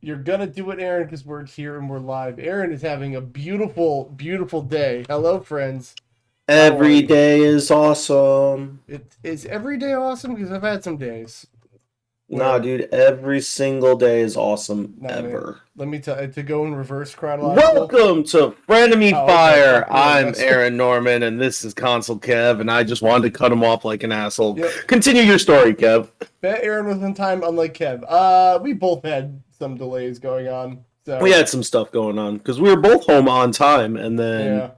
You're gonna do it, Aaron, because we're here and we're live. Aaron is having a beautiful, beautiful day. Hello, friends. How are Every you? day is awesome. It is every day awesome because I've had some days Nah, where, dude, every single day is awesome nah, man. ever. Let me tell to go in reverse chronological. Welcome to Frenemy Oh, okay. Fire. Fuck, we're a I'm mess. Aaron Norman, and this is Consul Kev, and I just wanted to cut him off like an asshole. Yep. Continue your story, Kev. Bet Aaron was in time, unlike Kev. We both had some delays going on, We so had some stuff going on because we were both home on time, and then yeah.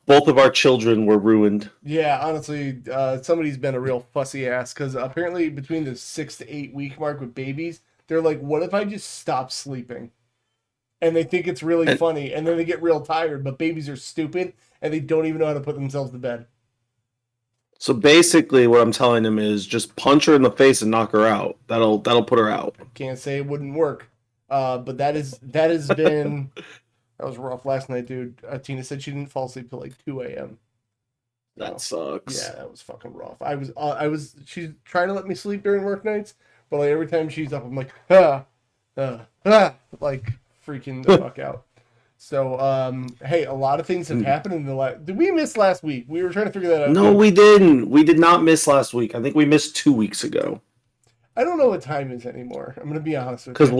both of our children were ruined. Yeah, honestly, somebody's been a real fussy ass because apparently between the 6 to 8 week mark with babies, they're like, "What if I just stop sleeping?" And they think it's really And funny, and then they get real tired. But babies are stupid, and they don't even know how to put themselves to bed. so basically, what I'm telling him is just punch her in the face and knock her out. That'll put her out. Can't say it wouldn't work, but that has been that was rough last night, dude. Tina said she didn't fall asleep till like 2 a.m. That So yeah, sucks. that was fucking rough. She's trying to let me sleep during work nights, but like every time she's up, I'm like, like freaking the fuck out. So, hey, a lot of things have happened in the last. Did we miss last week? We were trying to figure that out No, too. we didn't. We did not miss last week. I think we missed 2 weeks ago. I don't know what time is anymore. I'm gonna be honest with Because you.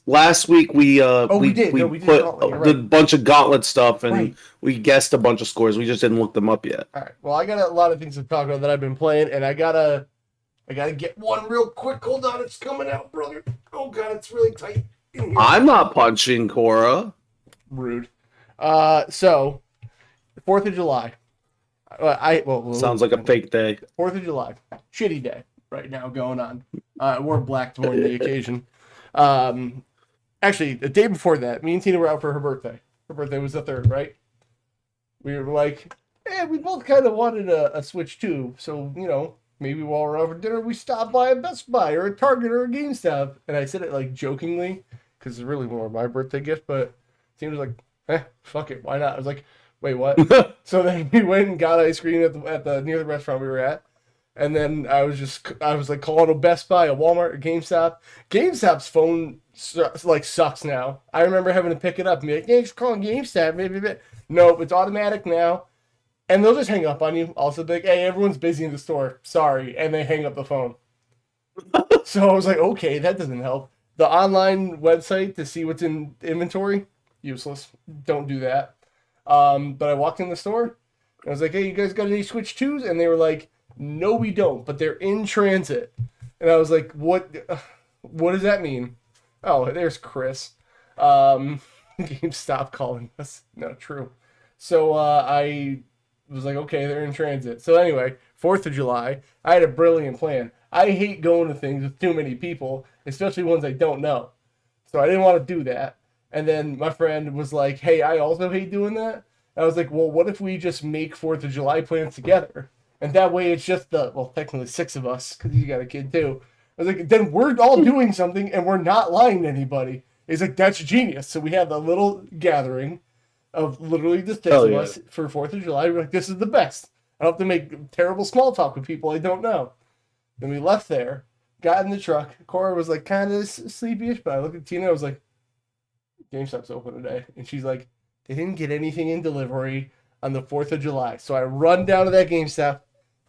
last week we Oh, we did. No, we we did a put gauntlet. You're the right. bunch of gauntlet stuff and Right. we guessed a bunch of scores. We just didn't look them up yet. All right. Well, I got a lot of things to talk about that I've been playing, and I gotta get one real quick. Hold on, it's coming out, brother. Oh god, it's really tight in here. I'm not punching Cora. Rude. So 4th of July. Sounds like a fake day. 4th of July, shitty day right now going on. I wore black to mourn the occasion. Um, Actually, the day before that, me and Tina were out for her birthday. Her birthday was the third, right? We were like, we both kind of wanted a Switch too. So maybe while we're over dinner, we stop by a Best Buy or a Target or a GameStop. And I said it like jokingly because it's really more my birthday gift, but Tina was like, fuck it, why not? I was like, wait, what? So then we went and got ice cream at the near the restaurant we were at. And then I was like calling a Best Buy, a Walmart, a GameStop. GameStop's phone like sucks now. I remember having to pick it up and be like, "Hey, just calling GameStop." Maybe, no, it's automatic now, and they'll just hang up on you. Also, be like, "Hey, everyone's busy in the store. Sorry," and they hang up the phone. So I was like, "Okay, that doesn't help." The online website to see what's in inventory, useless. Don't do that. But I walked in the store and I was like, "Hey, you guys got any Switch 2s?" And they were like, "No, we don't, but they're in transit." And I was like, "What? What does that mean?" Oh, there's Chris. GameStop calling us. No, true. So I was like, okay, they're in transit. So anyway, 4th of July, I had a brilliant plan. I hate going to things with too many people, especially ones I don't know. So I didn't want to do that. And then my friend was like, hey, I also hate doing that. And I was like, well, what if we just make 4th of July plans together? And that way it's just technically six of us, because you got a kid too. I was like, then we're all doing something and we're not lying to anybody. He's like, that's genius. So we have a little gathering of literally the six Hell of yeah. us for 4th of July. We're like, this is the best. I don't have to make terrible small talk with people I don't know. Then we left there, got in the truck. Cora was like kind of sleepyish, but I looked at Tina. I was like, GameStop's open today. And she's like, they didn't get anything in delivery on the 4th of July. So I run down to that GameStop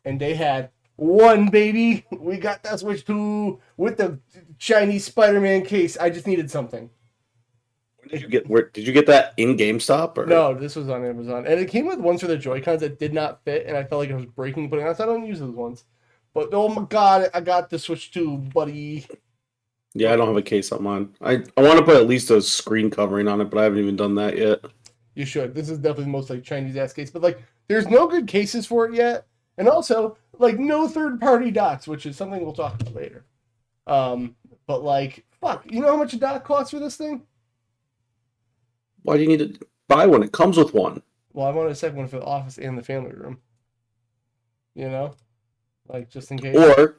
and they had one, baby. We got that Switch 2 with the Chinese Spider-Man case. I just needed something. Where did you get that in GameStop or No, this was on Amazon. And it came with ones for the Joy-Cons that did not fit, and I felt like I was breaking putting on. So I don't use those ones. But oh my god, I got the Switch 2, buddy. yeah, I don't have a case on mine. I want to put at least a screen covering on it, but I haven't even done that yet. You should. This is definitely the most like Chinese ass case. But like there's no good cases for it yet. And also, like no third party docks, which is something we'll talk about later. But like, fuck, you know how much a dock costs for this thing? Why do you need to buy one? It comes with one. Well, I wanted a second one for the office and the family room. You know? Like just in case. Or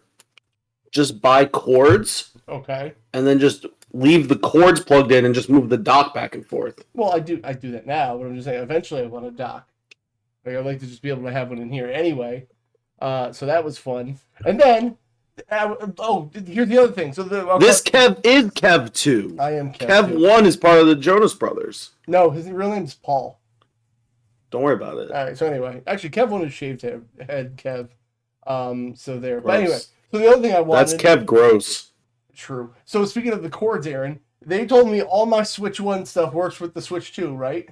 just buy cords Okay. and then just leave the cords plugged in and just move the dock back and forth. Well, I do that now, but I'm just saying eventually I want a dock. Like I'd like to just be able to have one in here anyway. So that was fun. And then Here's the other thing. So This Kev is Kev 2. I am Kev too. 1 is part of the Jonas Brothers. No, his real name's Paul. Don't worry about it. All right. So anyway, actually, Kev one is shaved head. Kev. So there. Gross. But anyway, so the other thing I wanted. That's Kev Gross. True. So speaking of the cords, Aaron, they told me all my Switch 1 stuff works with the Switch 2, right?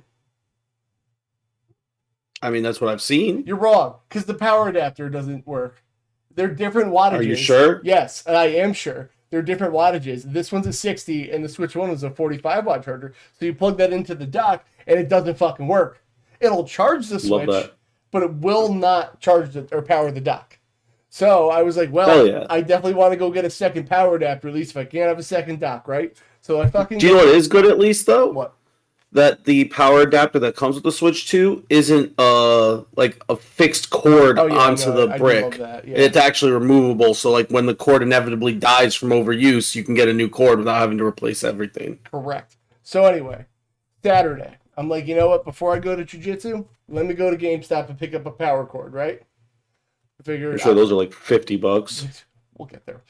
I mean, that's what I've seen. You're wrong, because the power adapter doesn't work. They're different wattages. Are you sure? Yes, and I am sure. They're different wattages. This one's a 60, and the Switch 1 is a 45 watt charger. So you plug that into the dock, and it doesn't fucking work. It'll charge the Switch, but it will not charge or power the dock. So I was like, well, yeah. I definitely want to go get a second power adapter, at least if I can't have a second dock, right? So I fucking... Do you know what is good at least, though? What? That the power adapter that comes with the Switch 2 isn't like a fixed cord onto the brick. Yeah. It's actually removable, so like when the cord inevitably dies from overuse, you can get a new cord without having to replace everything. Correct. So anyway, Saturday, I'm like, you know what? Before I go to jiu-jitsu, let me go to GameStop and pick up a power cord, right? I figured, I'm sure those are like $50. We'll get there.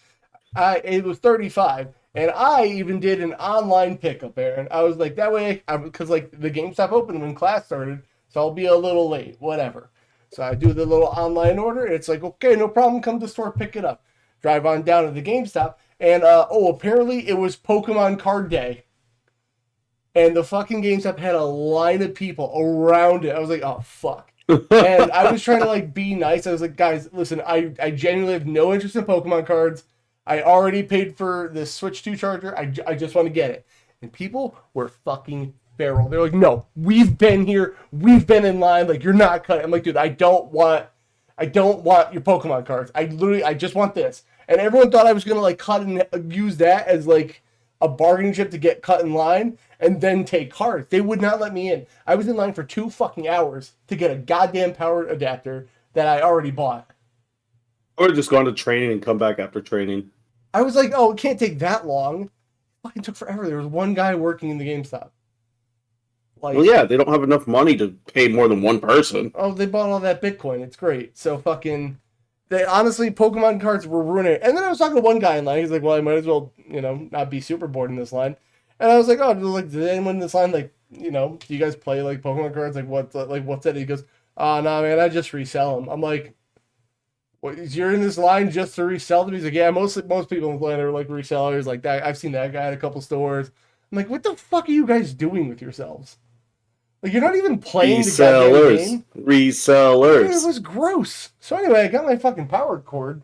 It was 35. And I even did an online pickup, Aaron. I was like, that way, because like the GameStop opened when class started, so I'll be a little late, whatever. So I do the little online order, and it's like, okay, no problem, come to the store, pick it up. Drive on down to the GameStop, and apparently it was Pokemon card day. And the fucking GameStop had a line of people around it. I was like, oh, fuck. And I was trying to like be nice. I was like, guys, listen, I genuinely have no interest in Pokemon cards. I already paid for the Switch 2 charger. I just want to get it. And people were fucking feral. They're like, no, we've been here. We've been in line. Like, you're not cutting. I'm like, dude, I don't want your Pokemon cards. I just want this. And everyone thought I was going to like cut and use that as like a bargaining chip to get cut in line and then take cards. They would not let me in. I was in line for 2 fucking hours to get a goddamn power adapter that I already bought. Or just go on to training and come back after training. I was like, oh, it can't take that long. It fucking took forever. There was one guy working in the GameStop. Like, well, yeah, they don't have enough money to pay more than one person. Oh, they bought all that Bitcoin. It's great. So fucking, honestly, Pokemon cards were ruining it. And then I was talking to one guy in line. He's like, well, I might as well, not be super bored in this line. And I was like, oh, did anyone in this line, like, do you guys play like Pokemon cards? Like, what's that? He goes, oh, no, man, I just resell them. I'm like, you're in this line just to resell them? He's like, yeah, most people in the line are like resellers like that. I've seen that guy at a couple stores. I'm like, what the fuck are you guys doing with yourselves? Like, you're not even playing the goddamn game. Resellers. Dude, it was gross. So anyway, I got my fucking powered cord,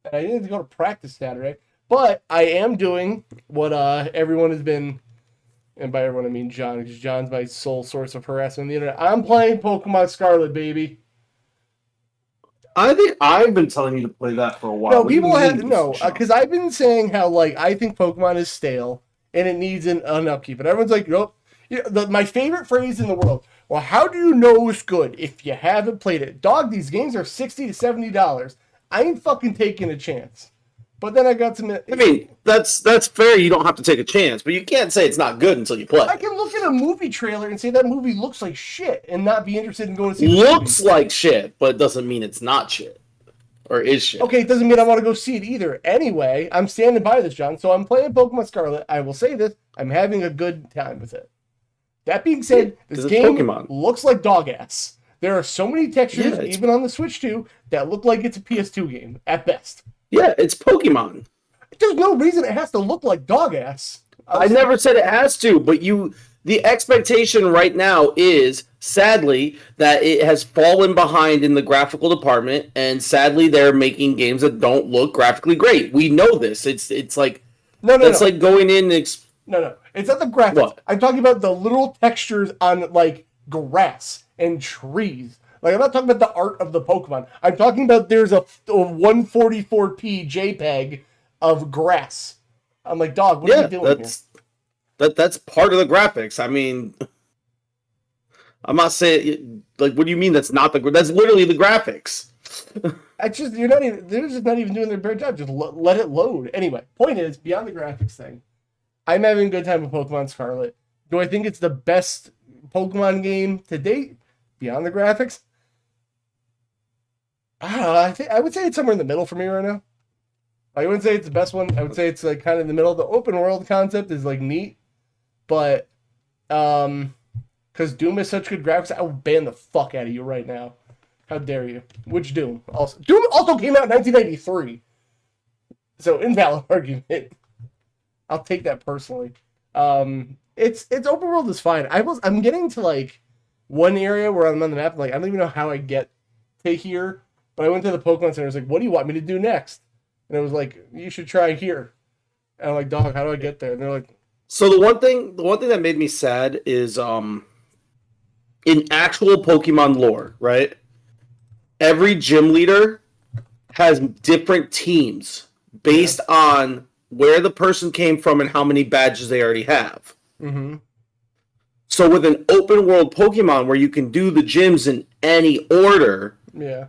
and I needed to go to practice Saturday. But I am doing what everyone has been, and by everyone I mean John, because John's my sole source of harassment on the internet. I'm playing Pokemon Scarlet, baby. I think I've been telling you to play that for a while. No, people have because I've been saying how like I think Pokemon is stale and it needs an upkeep, and everyone's like, nope. My favorite phrase in the world. Well, how do you know it's good if you haven't played it? Dog, these games are $60 to $70. I ain't fucking taking a chance. But then I got some. I mean, that's fair. You don't have to take a chance, but you can't say it's not good until you play. I can look at a movie trailer and say that movie looks like shit and not be interested in going to see it. Looks like shit, but it doesn't mean it's not shit. Or is shit. Okay, it doesn't mean I want to go see it either. Anyway, I'm standing by this, John. So I'm playing Pokemon Scarlet. I will say this. I'm having a good time with it. That being said, this game looks like dog ass. There are so many textures, even on the Switch 2, that look like it's a PS2 game, at best. Yeah, it's Pokemon. There's no reason it has to look like dog ass. I never said it has to, but the expectation right now is, sadly, that it has fallen behind in the graphical department, and sadly, they're making games that don't look graphically great. We know this. It's like like going in and No, it's not the graphics. What? I'm talking about the little textures on like grass and trees. Like, I'm not talking about the art of the Pokemon. I'm talking about there's a 144p JPEG of grass. I'm like, dog, what are you doing here? That's part of the graphics. I mean, I'm not saying, like, what do you mean that's not that's literally the graphics. they're just not even doing their bare job. Just let it load. Anyway, point is, beyond the graphics thing, I'm having a good time with Pokemon Scarlet. Do I think it's the best Pokemon game to date? Beyond the graphics? I don't know. I would say it's somewhere in the middle for me right now. I wouldn't say it's the best one. I would say it's like kind of in the middle. The open world concept is like neat, but because Doom is such good graphics, I will ban the fuck out of you right now. How dare you? Which Doom? Also, Doom also came out in 1993, so invalid argument. I'll take that personally. It's open world is fine. I'm getting to like one area where I'm on the map. Like I don't even know how I get to here, but I went to the Pokemon Center. I was like, "What do you want me to do next?" And it was like, "You should try here." And I'm like, "Dog, how do I get there?" And they're like, So the one thing that made me sad is in actual Pokemon lore, right? Every gym leader has different teams based on where the person came from and how many badges they already have. "Mm-hmm, So with an open world Pokemon where you can do the gyms in any order, yeah,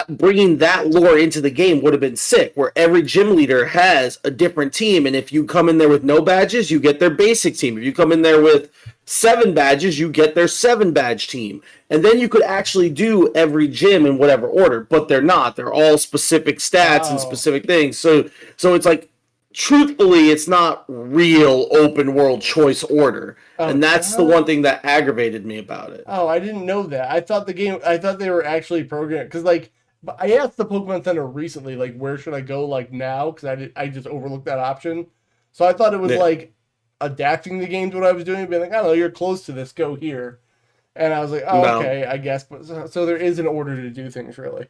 bringing that lore into the game would have been sick, where every gym leader has a different team, and if you come in there with no badges, you get their basic team. If you come in there with 7 badges, you get their 7 badge team. And then you could actually do every gym in whatever order, but they're not. They're all specific stats and specific things. So it's like, truthfully, it's not real open world choice order. And that's the one thing that aggravated me about it. Oh, I didn't know that. I thought they were actually programmed because like I asked the Pokemon Center recently, like where should I go like now? Because I just overlooked that option. So I thought it was like adapting the game to what I was doing, being like, I don't know, you're close to this, go here. And I was like, oh, No. okay, I guess. But so there is an order to do things, really.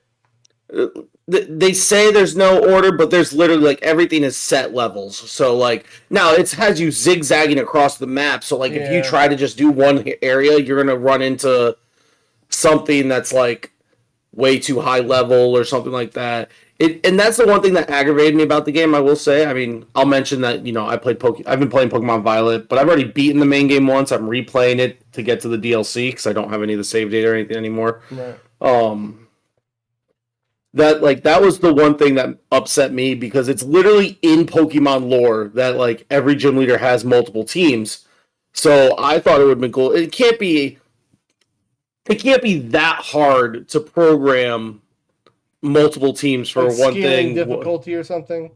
They say there's no order, but there's literally like everything is set levels. So like now it has you zigzagging across the map. So like if you try to just do one area, you're gonna run into something that's like way too high level or something like that. And that's the one thing that aggravated me about the game. I will say. I mean, I'll mention that I've been playing Pokemon Violet, but I've already beaten the main game once. I'm replaying it to get to the DLC because I don't have any of the save data or anything anymore. Right. That was the one thing that upset me because it's literally in Pokemon lore that like every gym leader has multiple teams. So I thought it would have been cool. It can't be that hard to program multiple teams for like one scaling thing. Difficulty or something.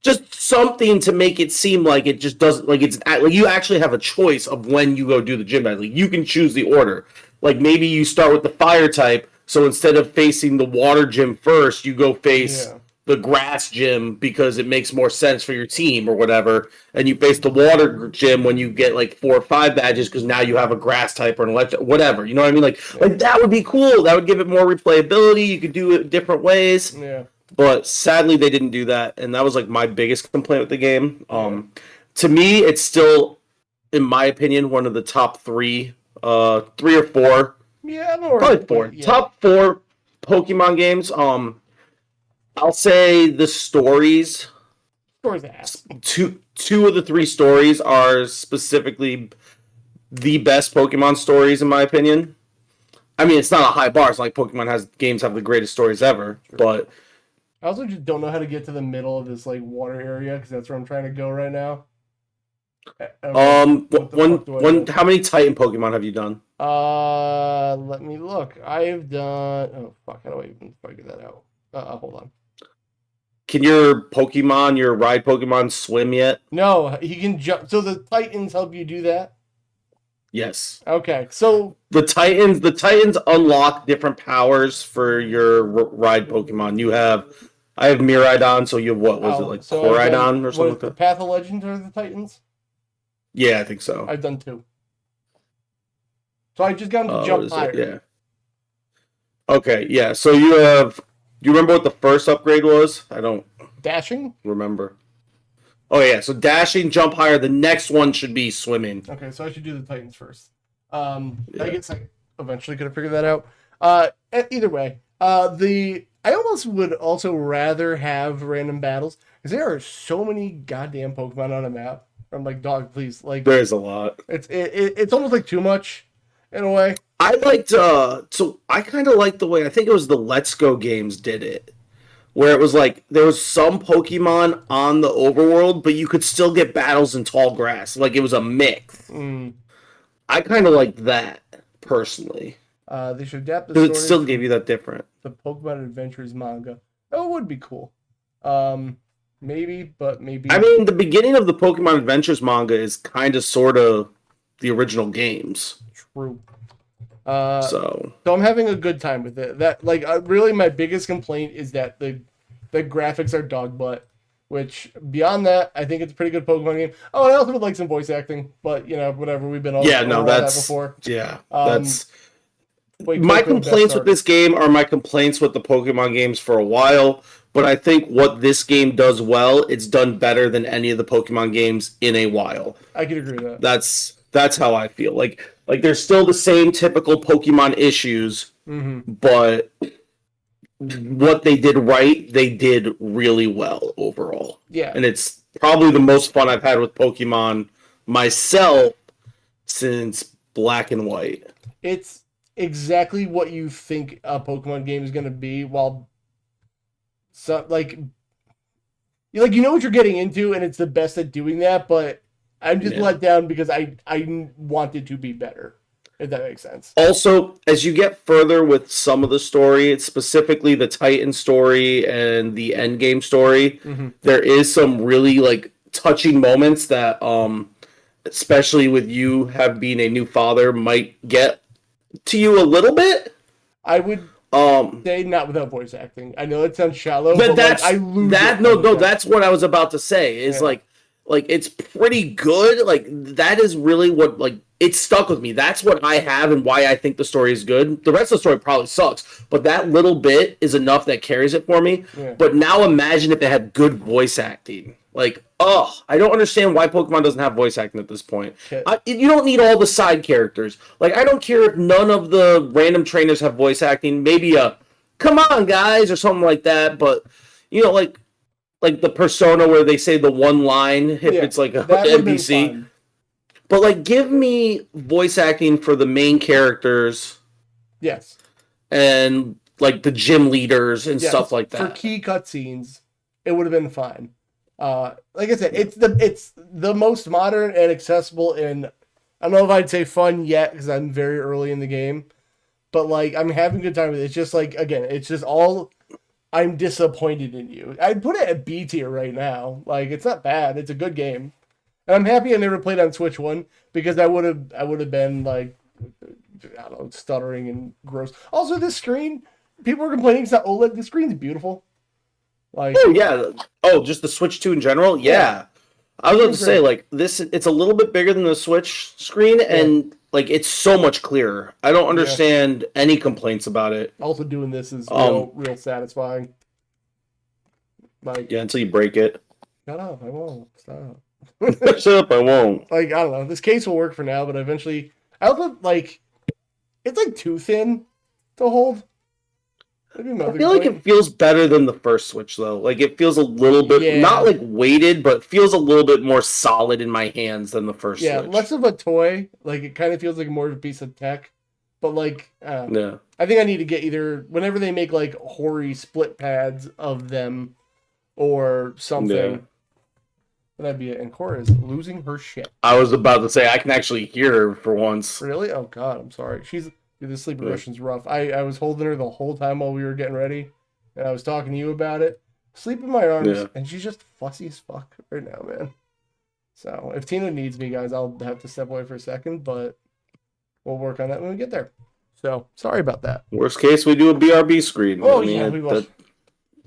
Just something to make it seem like it just doesn't like it's like you actually have a choice of when you go do the gym battle. Like you can choose the order. Like maybe you start with the fire type. So instead of facing the water gym first, you go face the grass gym because it makes more sense for your team or whatever. And you face the water gym when you get like 4 or 5 badges because now you have a grass type or an electric, whatever. You know what I mean? Like that would be cool. That would give it more replayability. You could do it different ways. Yeah. But sadly, they didn't do that. And that was like my biggest complaint with the game. To me, it's still, in my opinion, one of the top 3 or 4. Yeah, no, probably 4. Yeah. Top 4 Pokemon games. I'll say the stories. Stories ass. Two of the 3 stories are specifically the best Pokemon stories in my opinion. I mean, it's not a high bar. It's like games have the greatest stories ever. Sure. But I also just don't know how to get to the middle of this like water area because that's where I'm trying to go right now. How many Titan Pokemon have you done? Let me look. I've done. Oh fuck! How do I even figure that out? Hold on. Can your ride Pokemon swim yet? No, he can jump. So the Titans help you do that. Yes. Okay, so the Titans unlock different powers for your ride Pokemon. I have Miraidon, so you have what was it like Koraidon or something like that? Path of Legends are the Titans. Yeah, I think so. I've done 2. So I just got him to jump higher. Yeah. Okay, yeah. So you remember what the first upgrade was? I don't dashing? Remember. Oh yeah, so dashing, jump higher. The next one should be swimming. Okay, so I should do the Titans first. I guess I eventually could have figured that out. Either way, I almost would also rather have random battles because there are so many goddamn Pokemon on a map. I'm like, dog, please, like. There's a lot. It's almost like too much, in a way. I liked so I kind of liked the way I think it was the Let's Go games did it, where it was like there was some Pokemon on the overworld, but you could still get battles in tall grass. Like it was a mix. I kind of liked that personally. They should adapt the story. It still gave you that different. The Pokemon Adventures manga. That would be cool. Maybe, but maybe. I mean, the beginning of the Pokemon Adventures manga is kind of sort of the original games. True. So So I'm having a good time with it. That like really my biggest complaint is that the graphics are dog butt. Which beyond that, I think it's a pretty good Pokemon game. Oh, I also would like some voice acting, but whatever. We've been over, yeah, no, over all that that's before. yeah, Um, that's Wait, my Tokyo, best complaints with this artist. game are my complaints with the Pokemon games for a while. But I think what this game does well, it's done better than any of the Pokemon games in a while. I could agree with that. That's how I feel. Like there's still the same typical Pokemon issues, but what they did right, they did really well overall. Yeah. And it's probably the most fun I've had with Pokemon myself since Black and White. It's exactly what you think a Pokemon game is going to be, while so you know what you're getting into, and it's the best at doing that. But I'm just let down because I want it to be better. If that makes sense. Also, as you get further with some of the story, it's specifically the Titan story and the Endgame story, there is some really like touching moments that, especially with you have being a new father, might get to you a little bit. I would say not without voice acting. I know it sounds shallow, but that's I lose that. No, that's what I was about to say. Is like it's pretty good. Like that is really what like it stuck with me. That's what I have and why I think the story is good. The rest of the story probably sucks, but that little bit is enough that carries it for me. Yeah. But now imagine if it had good voice acting. Like, I don't understand why Pokemon doesn't have voice acting at this point. You don't need all the side characters. Like, I don't care if none of the random trainers have voice acting. Maybe a "come on, guys" or something like that. But like the Persona where they say the one line if it's like a NPC. But like, give me voice acting for the main characters. Yes. And like the gym leaders and stuff like that. For key cutscenes, it would have been fine. Like I said, it's the most modern and accessible, and I don't know if I'd say fun yet because I'm very early in the game, but like I'm having a good time with it. It's just like, again, it's just all I'm disappointed in you. I'd put it at B tier right now. Like, it's not bad. It's a good game. And I'm happy I never played on Switch 1 because I would have been like, I don't know, stuttering and gross. Also, this screen, people are complaining it's not OLED. The screen's beautiful. Like, just the Switch 2 in general? Yeah. I was about to say, like, this, it's a little bit bigger than the Switch screen, and like it's so much clearer. I don't understand any complaints about it. Also, doing this is real satisfying. Like, until you break it. Shut up, I won't. Stop. Shut up, I won't. Like, I don't know. This case will work for now, but eventually, I also like it's like too thin to hold. I feel like it feels better than the first Switch, though. Like, it feels a little bit, not like weighted, but feels a little bit more solid in my hands than the first Switch. Less of a toy. Like, it kind of feels like more of a piece of tech. But, like, I think I need to get either, whenever they make, like, hoary split pads of them or something. Yeah. That'd be it. And Cora is losing her shit. I was about to say, I can actually hear her for once. Really? Oh, God, I'm sorry. This sleep regression's rough. I was holding her the whole time while we were getting ready, and I was talking to you about it. Sleep in my arms, and she's just fussy as fuck right now, man. So if Tina needs me, guys, I'll have to step away for a second, but we'll work on that when we get there. So sorry about that. Worst case, we do a BRB screen. Oh, we will.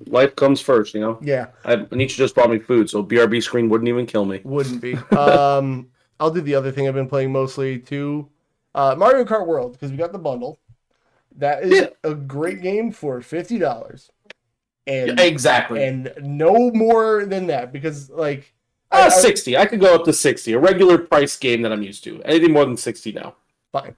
Life comes first, you know? Yeah. Nietzsche just brought me food, so BRB screen wouldn't even kill me. Wouldn't be. I'll do the other thing I've been playing mostly, too. Mario Kart World, because we got the bundle. That is a great game for $50. And exactly. And no more than that, because, like... 60. I could go up to 60. A regular price game that I'm used to. Anything more than 60 now. Fine.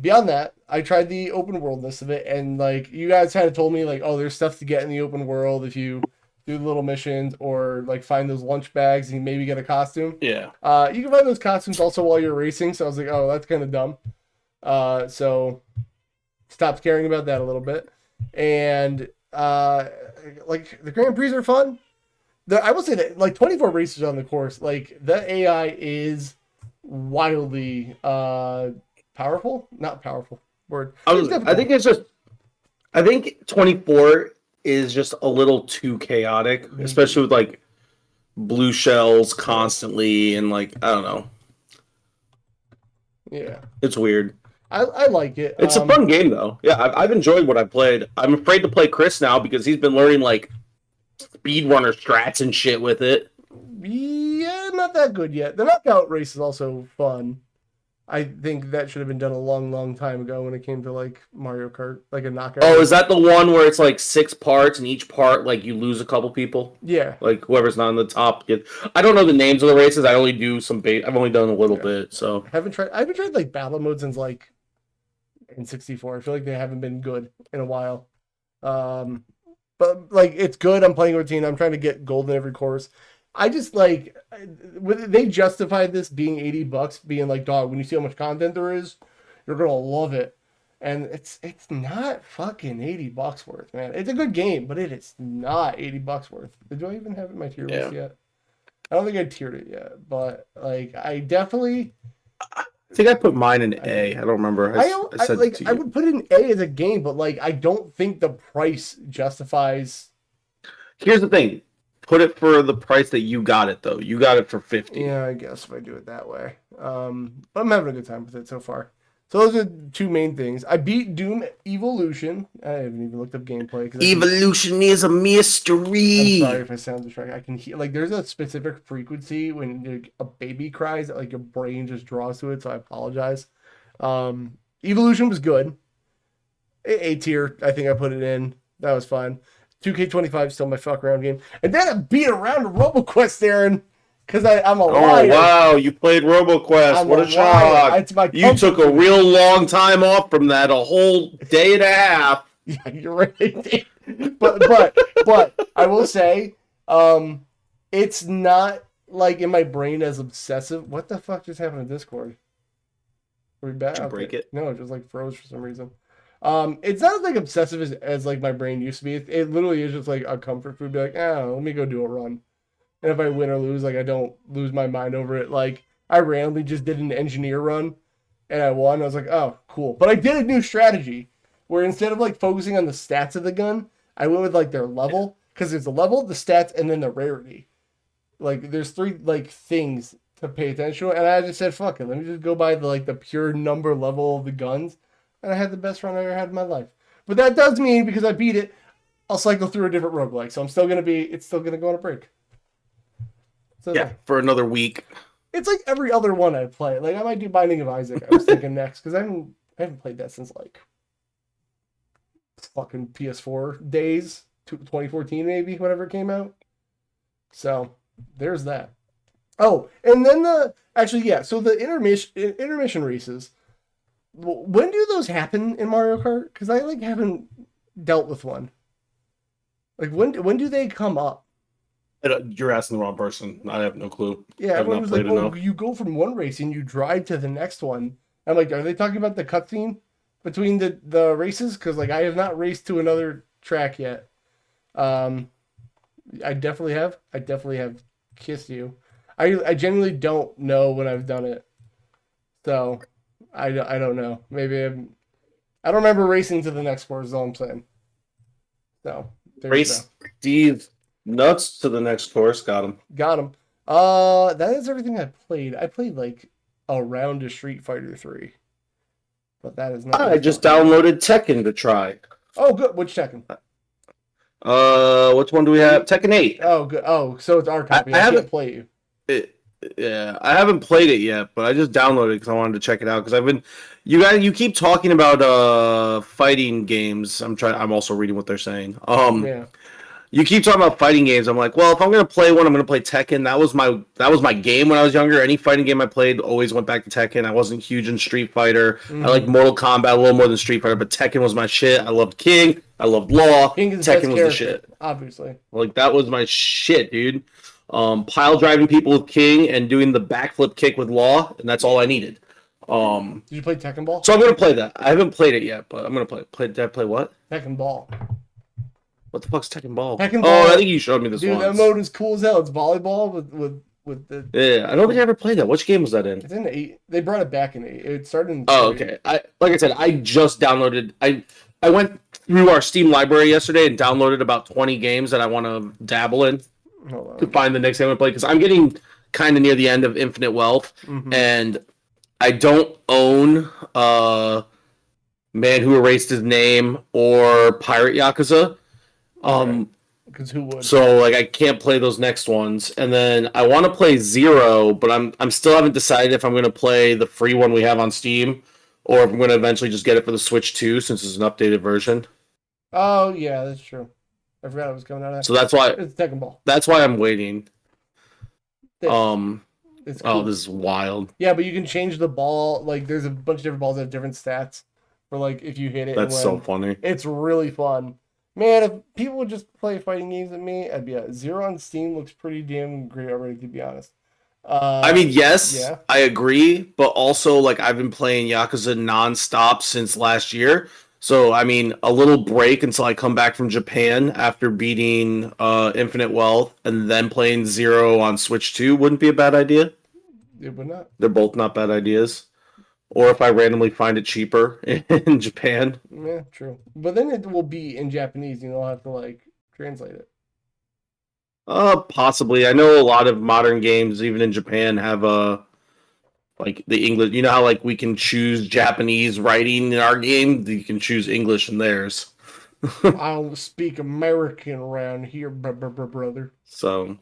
Beyond that, I tried the open worldness of it, and, like, you guys kind of told me, like, oh, there's stuff to get in the open world if you do little missions or, like, find those lunch bags and maybe get a costume. Yeah. You can find those costumes also while you're racing, so I was like, oh, that's kind of dumb. So stopped caring about that a little bit. And, like, the Grand Prix are fun. I will say that, like, 24 races on the course, like, the AI is wildly powerful. Not powerful. Word. I think 24 is just a little too chaotic, especially with like blue shells constantly and like I don't know. Yeah, It's weird. I like it. It's a fun game though. Yeah, I've enjoyed what I've played. I'm afraid to play Chris now because he's been learning like speedrunner strats and shit with it. Yeah, not that good yet. The knockout race is also fun. I think that should have been done a long, long time ago when it came to like Mario Kart, like a knockout. Oh, race. is that the one where it's like 6 parts and each part like you lose a couple people? Yeah. Like whoever's not on the top. I don't know the names of the races. I only do some I've only done a little bit, so I haven't tried like battle modes since like in 64. I feel like they haven't been good in a while. But like it's good. I'm playing routine. I'm trying to get gold in every course. I just like they justified this being $80, being like, dog, when you see how much content there is, you're gonna love it. And it's not fucking $80 worth, man. It's a good game, but it is not $80 worth. Do I even have it in my tier list yet? I don't think I tiered it yet, but like I definitely. I think I put mine in A. I don't remember. I would put it in A as a game, but like I don't think the price justifies. Here's the thing. Put it for the price that you got it though. You got it for 50. Yeah, I guess if I do it that way. But I'm having a good time with it so far. So those are two main things. I beat Doom Evolution. I haven't even looked up gameplay. Evolution is a mystery. I'm sorry if I sound distracted. I can hear, like, there's a specific frequency when a baby cries that, like, your brain just draws to it, so I apologize. Evolution was good. A tier, I think I put it in. That was fun. 2K25 still my fuck around game. And then I beat around to RoboQuest, Aaron. Because I'm a liar. Oh, wow. You played RoboQuest. What a shock. It's my you took a real long time off from that, a whole day and a half. Yeah, you're right. but I will say, it's not like in my brain as obsessive. What the fuck just happened to Discord? Are we back? Did you break it? No, it just like froze for some reason. It's not like obsessive as like my brain used to be. It literally is just like a comfort food. Be like, let me go do a run. And if I win or lose, like I don't lose my mind over it. Like I randomly just did an engineer run, and I won. I was like, oh, cool. But I did a new strategy where instead of like focusing on the stats of the gun, I went with like their level, because there's the level, the stats, and then the rarity. Like there's 3 like things to pay attention to, and I just said, fuck it, let me just go by the pure number level of the guns, and I had the best run I ever had in my life. But that does mean because I beat it, I'll cycle through a different roguelike, so it's still gonna go on a break. So yeah, for another week. It's like every other one I play. Like I might do Binding of Isaac. I was thinking next because I haven't played that since like fucking PS4 days, 2014 maybe, whenever it came out. So there's that. Oh, and then so the intermission races. When do those happen in Mario Kart? Because I like haven't dealt with one. Like when do they come up? You're asking the wrong person. I have no clue. Yeah, everyone was like, "Oh, you go from one race and you drive to the next one." I'm like, "Are they talking about the cutscene between the races?" Because like I have not raced to another track yet. I definitely have. I definitely have kissed you. I genuinely don't know when I've done it, so I don't know. Maybe I don't remember racing to the next course. Is all I'm saying. So race Steve nuts to the next course. Got him. That is everything I played. I played like a round of Street Fighter 3. But that is not. I just downloaded Tekken to try. Oh, good. Which Tekken? Which one do we have? Tekken 8. Oh, good. Oh, so it's our copy. I can't play you. Yeah, I haven't played it yet, but I just downloaded it because I wanted to check it out. Because you keep talking about fighting games. I'm also reading what they're saying. Yeah. You keep talking about fighting games. I'm like, well, if I'm gonna play one, I'm gonna play Tekken. That was my game when I was younger. Any fighting game I played always went back to Tekken. I wasn't huge in Street Fighter. Mm-hmm. I like Mortal Kombat a little more than Street Fighter, but Tekken was my shit. I loved King. I loved Law. Tekken was the shit. Obviously. Like that was my shit, dude. Pile driving people with King and doing the backflip kick with Law, and that's all I needed. Did you play Tekken Ball? So I'm gonna play that. I haven't played it yet, but I'm gonna play. Did I play what? Tekken Ball. What the fuck's Tekken Ball? Tekken Ball. Oh, I think you showed me this one. Dude, that mode is cool as hell. It's volleyball with the. Yeah, I don't think I ever played that. Which game was that in? It's in 8. They brought it back in 8. It started in. Oh, okay. Like I said, I just downloaded. I went through our Steam library yesterday and downloaded about 20 games that I want to dabble in to find the next game to play, because I'm getting kind of near the end of Infinite Wealth, and I don't own Man Who Erased His Name or Pirate Yakuza. Because who would? So like I can't play those next ones, and then I want to play Zero, but I'm still haven't decided if I'm going to play the free one we have on Steam, or if I'm going to eventually just get it for the Switch 2 since it's an updated version. Oh yeah, that's true. I forgot it was coming out. So that's why It's Tekken Ball. That's why I'm waiting. It's Oh, cool. this is wild. Yeah, but you can change the ball. Like, there's a bunch of different balls that have different stats for like if you hit it. That's so funny. It's really fun. Man, if people would just play fighting games with me, I'd be a Zero on Steam looks pretty damn great already, to be honest. I mean, yes, I agree, but also like I've been playing Yakuza nonstop since last year. So I mean, a little break until I come back from Japan after beating Infinite Wealth and then playing Zero on Switch 2 wouldn't be a bad idea. It would not. They're both not bad ideas. Or if I randomly find it cheaper in Japan. Yeah, true. But then it will be in Japanese. You know, I'll have to like translate it. Possibly. I know a lot of modern games, even in Japan, have like the English. You know how like we can choose Japanese writing in our game. You can choose English in theirs. I'll speak American around here, brother. So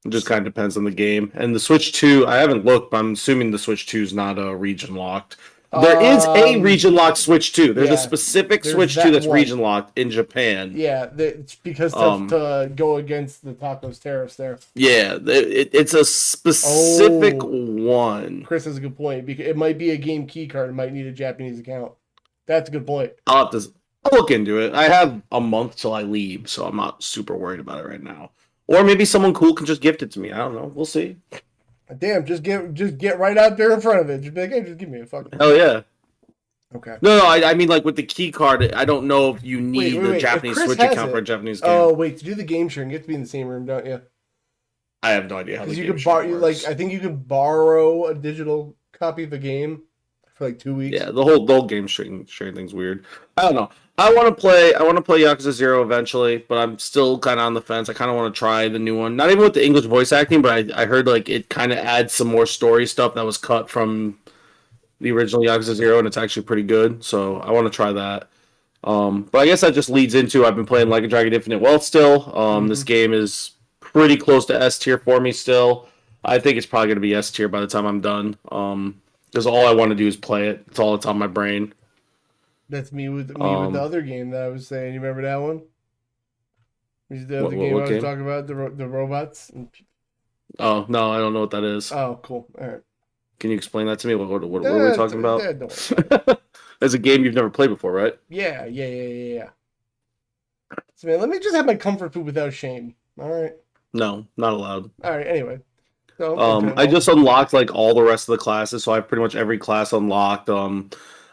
it just kind of depends on the game. And the Switch 2, I haven't looked, but I'm assuming the Switch 2 is not region locked. There is a region locked Switch 2. There's a specific Switch 2 that's region locked in Japan. Yeah, it's because to go against the Taco's tariffs there. Yeah, it's a specific one. Chris has a good point, because it might be a game key card. It might need a Japanese account. That's a good point. I'll look into it. I have a month till I leave, so I'm not super worried about it right now. Or maybe someone cool can just gift it to me. I don't know. We'll see. Damn, just get right out there in front of it. Just be like, hey, just give me a fucking. Hell yeah. Okay. No, I mean like with the key card, I don't know if you need the Japanese Switch account for a Japanese game. Oh wait, to do the game sharing, you have to be in the same room, don't you? I have no idea how. Because you could borrow, like I think you could borrow a digital copy of the game for like 2 weeks. Yeah, the whole game sharing thing's weird. I don't know. I want to play Yakuza 0 eventually, but I'm still kind of on the fence. I kind of want to try the new one. Not even with the English voice acting, but I heard like it kind of adds some more story stuff that was cut from the original Yakuza 0, and it's actually pretty good. So I want to try that. But I guess that just leads into I've been playing Like a Dragon Infinite Wealth still. This game is pretty close to S tier for me still. I think it's probably going to be S tier by the time I'm done. Because all I want to do is play it. It's all that's on my brain. That's me with the other game that I was saying. You remember that one? The other game I was talking about, the robots. Oh no, I don't know what that is. Oh, cool. All right. Can you explain that to me? What are we talking about? It's a game you've never played before, right? Yeah. So man, let me just have my comfort food without shame. All right. No, not allowed. All right. Anyway. So, I just unlocked like all the rest of the classes, so I have pretty much every class unlocked.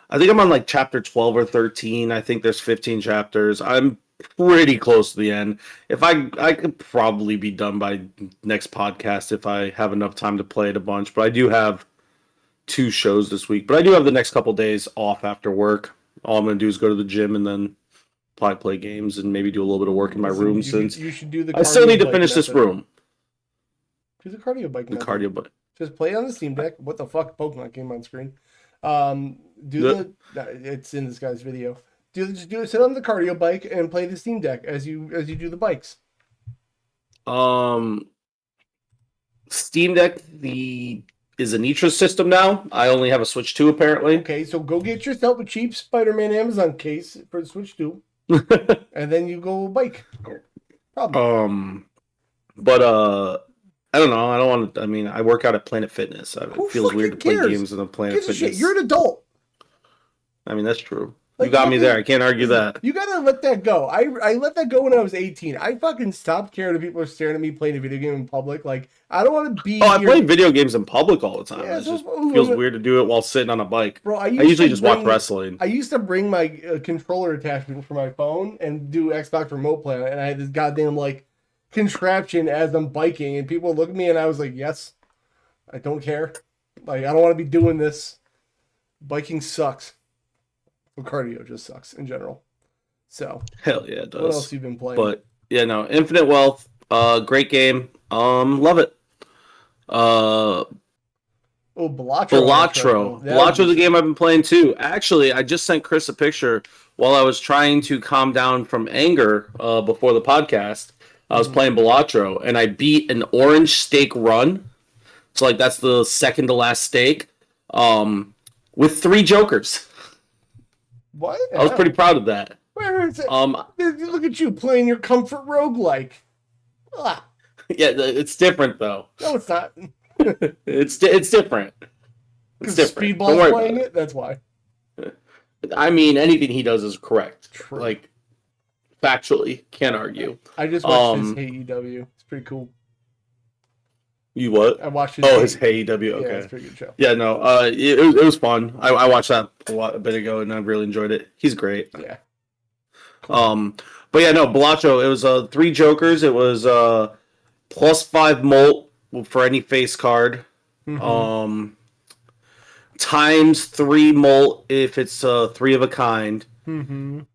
I think I'm on like chapter 12 or 13. I think there's 15 chapters. I'm pretty close to the end. If I could probably be done by next podcast if I have enough time to play it a bunch. But I do have 2 shows this week. But I do have the next couple days off after work. All I'm gonna do is go to the gym and then probably play games and maybe do a little bit of work in my room. Since you should do the. I still need to finish this room. Do the cardio bike. The cardio bike. Just play it on the Steam Deck. What the fuck? Pokemon came on screen. It's in this guy's video. Sit on the cardio bike and play the Steam Deck as you do the bikes. Steam Deck is a Nitra system now. I only have a Switch 2 apparently. Okay, so go get yourself a cheap Spider-Man Amazon case for the Switch 2. And then you go bike. Problem. But I don't know. I don't want to. I mean, I work out at Planet Fitness. It feels weird to play games in a Planet Fitness. Shit? You're an adult. I mean, that's true. Like, you got me there. I can't argue that. You gotta let that go. I let that go when I was 18. I fucking stopped caring if people are staring at me playing a video game in public. Like, I don't want to be. I play video games in public all the time. Yeah, it just feels weird to do it while sitting on a bike. Bro, I usually just watch wrestling. I used to bring my controller attachment for my phone and do Xbox Remote Play, and I had this goddamn like contraption as I'm biking, and people look at me, and I was like, "Yes, I don't care. Like, I don't want to be doing this. Biking sucks." Well, cardio just sucks in general. So Hell yeah, it does. what else you been playing? But yeah, no, Infinite Wealth, great game. Love it. Balatro. Balatro's a game I've been playing too. Actually, I just sent Chris a picture while I was trying to calm down from anger before the podcast. I was playing Balatro, and I beat an orange stake run. So, like, that's the second to last stake with 3 jokers. What? I was pretty proud of that. Where is it? Look at you playing your comfort roguelike. Ah. Yeah, it's different, though. No, it's not. It's different. It's different. Speedball's playing it? That's why. I mean, anything he does is correct. True. Like, factually, can't argue. I just watched his AEW. It's pretty cool. You what? I watched his his AEW. Okay. Yeah, it's a pretty good show. Yeah, no, it was fun. I watched that a bit ago, and I really enjoyed it. He's great. Yeah. Cool. But yeah, no, Balacho, it was 3 jokers. It was plus 5 molt for any face card. Times 3 molt if it's 3 of a kind. And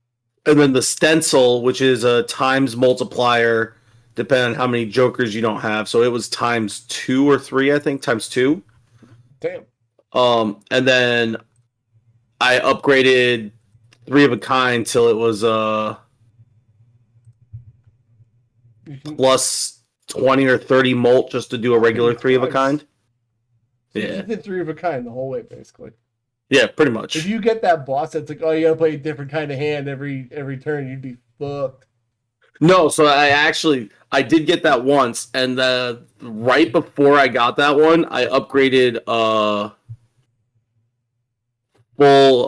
then the stencil, which is a times multiplier, depending on how many jokers you don't have. So it was times 2 or 3, I think, times 2. Damn. And then I upgraded 3 of a kind till it was plus 20 or 30 molt just to do a regular 3 of a kind. So you just did 3 of a kind the whole way, basically. Yeah, pretty much. If you get that boss that's like, oh, you gotta play a different kind of hand every turn, you'd be fucked. No, so I did get that once, and right before I got that one, I upgraded full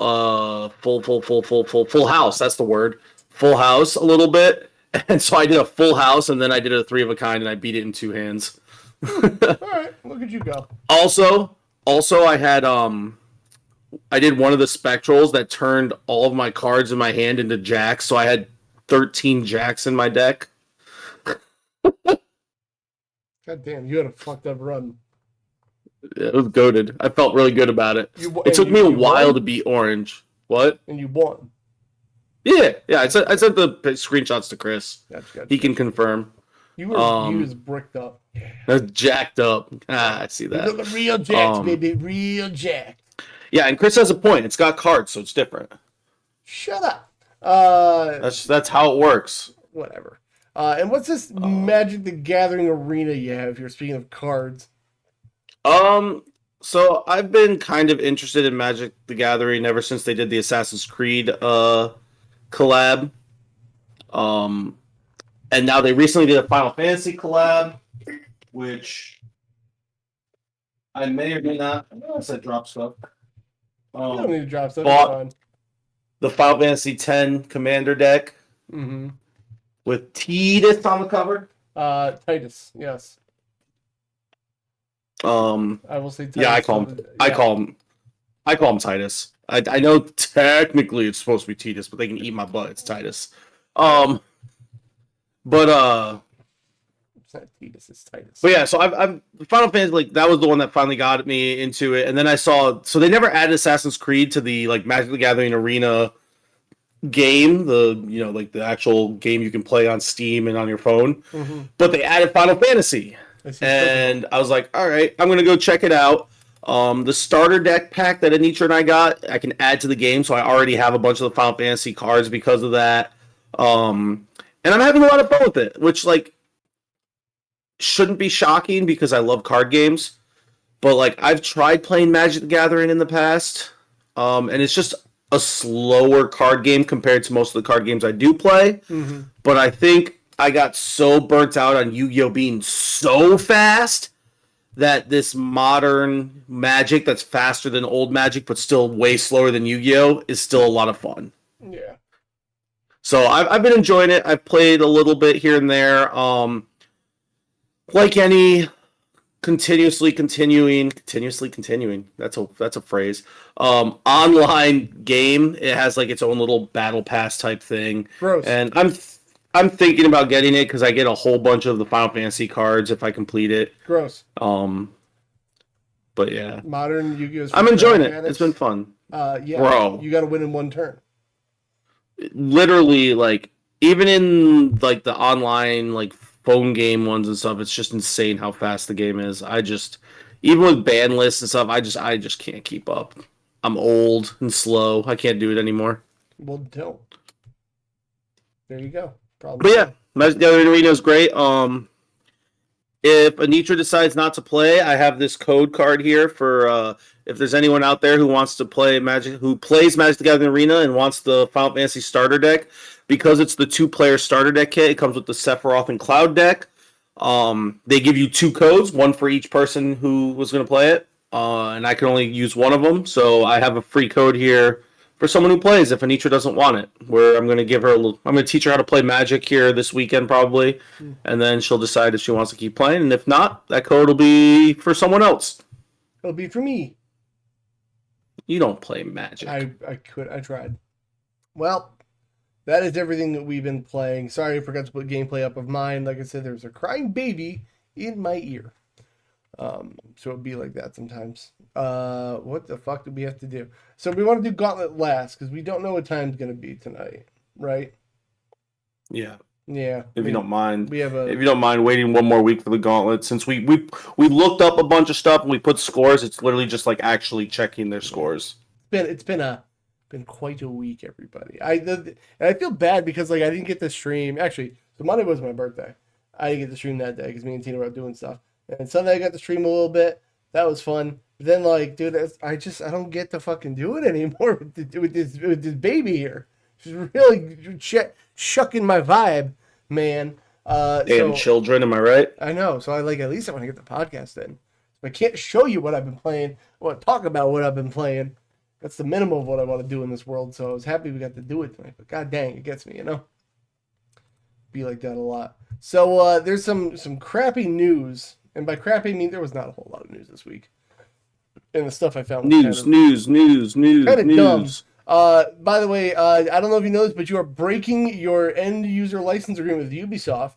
house. That's the word. Full house a little bit. And so I did a full house, and then I did a 3 of a kind, and I beat it in 2 hands. All right, look at you go. Also, I had I did one of the spectrals that turned all of my cards in my hand into jacks, so I had 13 jacks in my deck. God damn, you had a fucked up run. Yeah, it was goated. I felt really good about it. It took me a while to beat orange. What? And you won. Yeah. I sent the screenshots to Chris. Gotcha. He can confirm. He was bricked up. Jacked up. I see that. You look real jacked, baby. Real jacked. Yeah, and Chris has a point. It's got cards, so it's different. Shut up. That's how it works. Whatever. And what's this Magic the Gathering arena you have here? Speaking of cards. So I've been kind of interested in Magic the Gathering ever since they did the Assassin's Creed collab. And now they recently did a Final Fantasy collab, which I may or may not. I know I said drop stuff. You don't need to drop stuff. Bought the Final Fantasy X Commander deck with Tidus on the cover. Titus, yes. I will say Titus. Yeah, I call him Titus. I know technically it's supposed to be Tidus, but they can eat my butt. It's Titus. It's not Titus, it's Titus. But yeah, so I'm Final Fantasy, like, that was the one that finally got me into it, and then I saw, so they never added Assassin's Creed to the like Magic the Gathering Arena game, the the actual game you can play on Steam and on your phone, but they added Final Fantasy, and I was like, all right, I'm gonna go check it out. The starter deck pack that Anitra and I got, I can add to the game, so I already have a bunch of the Final Fantasy cards because of that. And I'm having a lot of fun with it, which, like, shouldn't be shocking because I love card games. But, like, I've tried playing Magic the Gathering in the past, and it's just a slower card game compared to most of the card games I do play. But I think I got so burnt out on Yu-Gi-Oh! Being so fast that this modern Magic that's faster than old Magic but still way slower than Yu-Gi-Oh! Is still a lot of fun. Yeah. So I've been enjoying it. I've played a little bit here and there. Like any continuously continuing. That's a phrase. Online game. It has like its own little battle pass type thing. Gross. And I'm thinking about getting it because I get a whole bunch of the Final Fantasy cards if I complete it. Gross. But yeah. Modern Yu-Gi-Oh! I'm enjoying it. It's been fun. Yeah. Bro. You got to win in one turn. literally, like, even in like the online like phone game ones and stuff, it's just insane how fast the game is. Even with ban lists and stuff, I just can't keep up. I'm old and slow. I can't do it anymore. Well, don't. There you go. Problem But yeah, solved. Magic the Gathering Arena is great. If Anitra decides not to play, I have this code card here for if there's anyone out there who wants to play Magic, who plays Magic the Gathering Arena and wants the Final Fantasy starter deck, because it's the 2-player starter deck kit. It comes with the Sephiroth and Cloud deck. They give you 2 codes, one for each person who was going to play it, and I can only use one of them. So I have a free code here for someone who plays if Anitra doesn't want it. Where I'm going to give her I'm going to teach her how to play Magic here this weekend probably, and then she'll decide if she wants to keep playing. And if not, that code will be for someone else. It'll be for me. You don't play Magic. I tried. Well, that is everything that we've been playing. Sorry I forgot to put gameplay up of mine. Like I said, there's a crying baby in my ear. So it'd be like that sometimes. What the fuck do we have to do? So we want to do Gauntlet last because we don't know what time's going to be tonight, right? Yeah. Yeah. If you don't mind. We have if you don't mind waiting one more week for the gauntlet, since we looked up a bunch of stuff and we put scores, it's literally just like actually checking their scores. It's been quite a week, everybody. And I feel bad because like I didn't get to stream. Actually, so Monday was my birthday. I didn't get to stream that day because me and Tina were out doing stuff. And Sunday I got to stream a little bit. That was fun. But then like, dude, I don't get to fucking do it anymore with this baby here. She's really shucking my vibe, man. Damn children, am I right? I know. So at least I want to get the podcast in. If I can't show you what I've been playing, I want to talk about what I've been playing. That's the minimum of what I want to do in this world. So I was happy we got to do it tonight. But god dang, it gets me, Be like that a lot. So there's some crappy news. And by crappy, I mean there was not a whole lot of news this week. And the stuff I found was news. Kind of dumb. By the way, I don't know if you know this, but you are breaking your end user license agreement with Ubisoft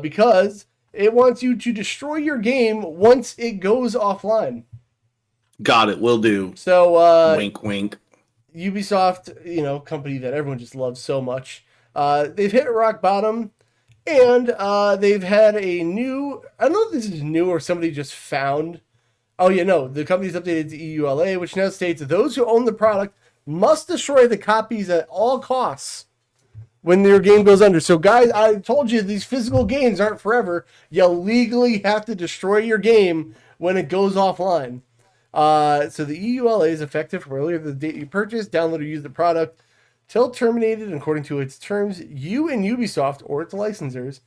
because it wants you to destroy your game once it goes offline. Got it, will do. So wink wink. Ubisoft, company that everyone just loves so much. They've hit rock bottom, and they've had a new. I don't know if this is new or somebody just found. Oh yeah, no. The company's updated to EULA, which now states that those who own the product must destroy the copies at all costs when their game goes under. So guys, I told you these physical games aren't forever. You legally have to destroy your game when it goes offline. So the EULA is effective from earlier the date you purchased, download, or use the product till terminated. And according to its terms, you and Ubisoft or its licensors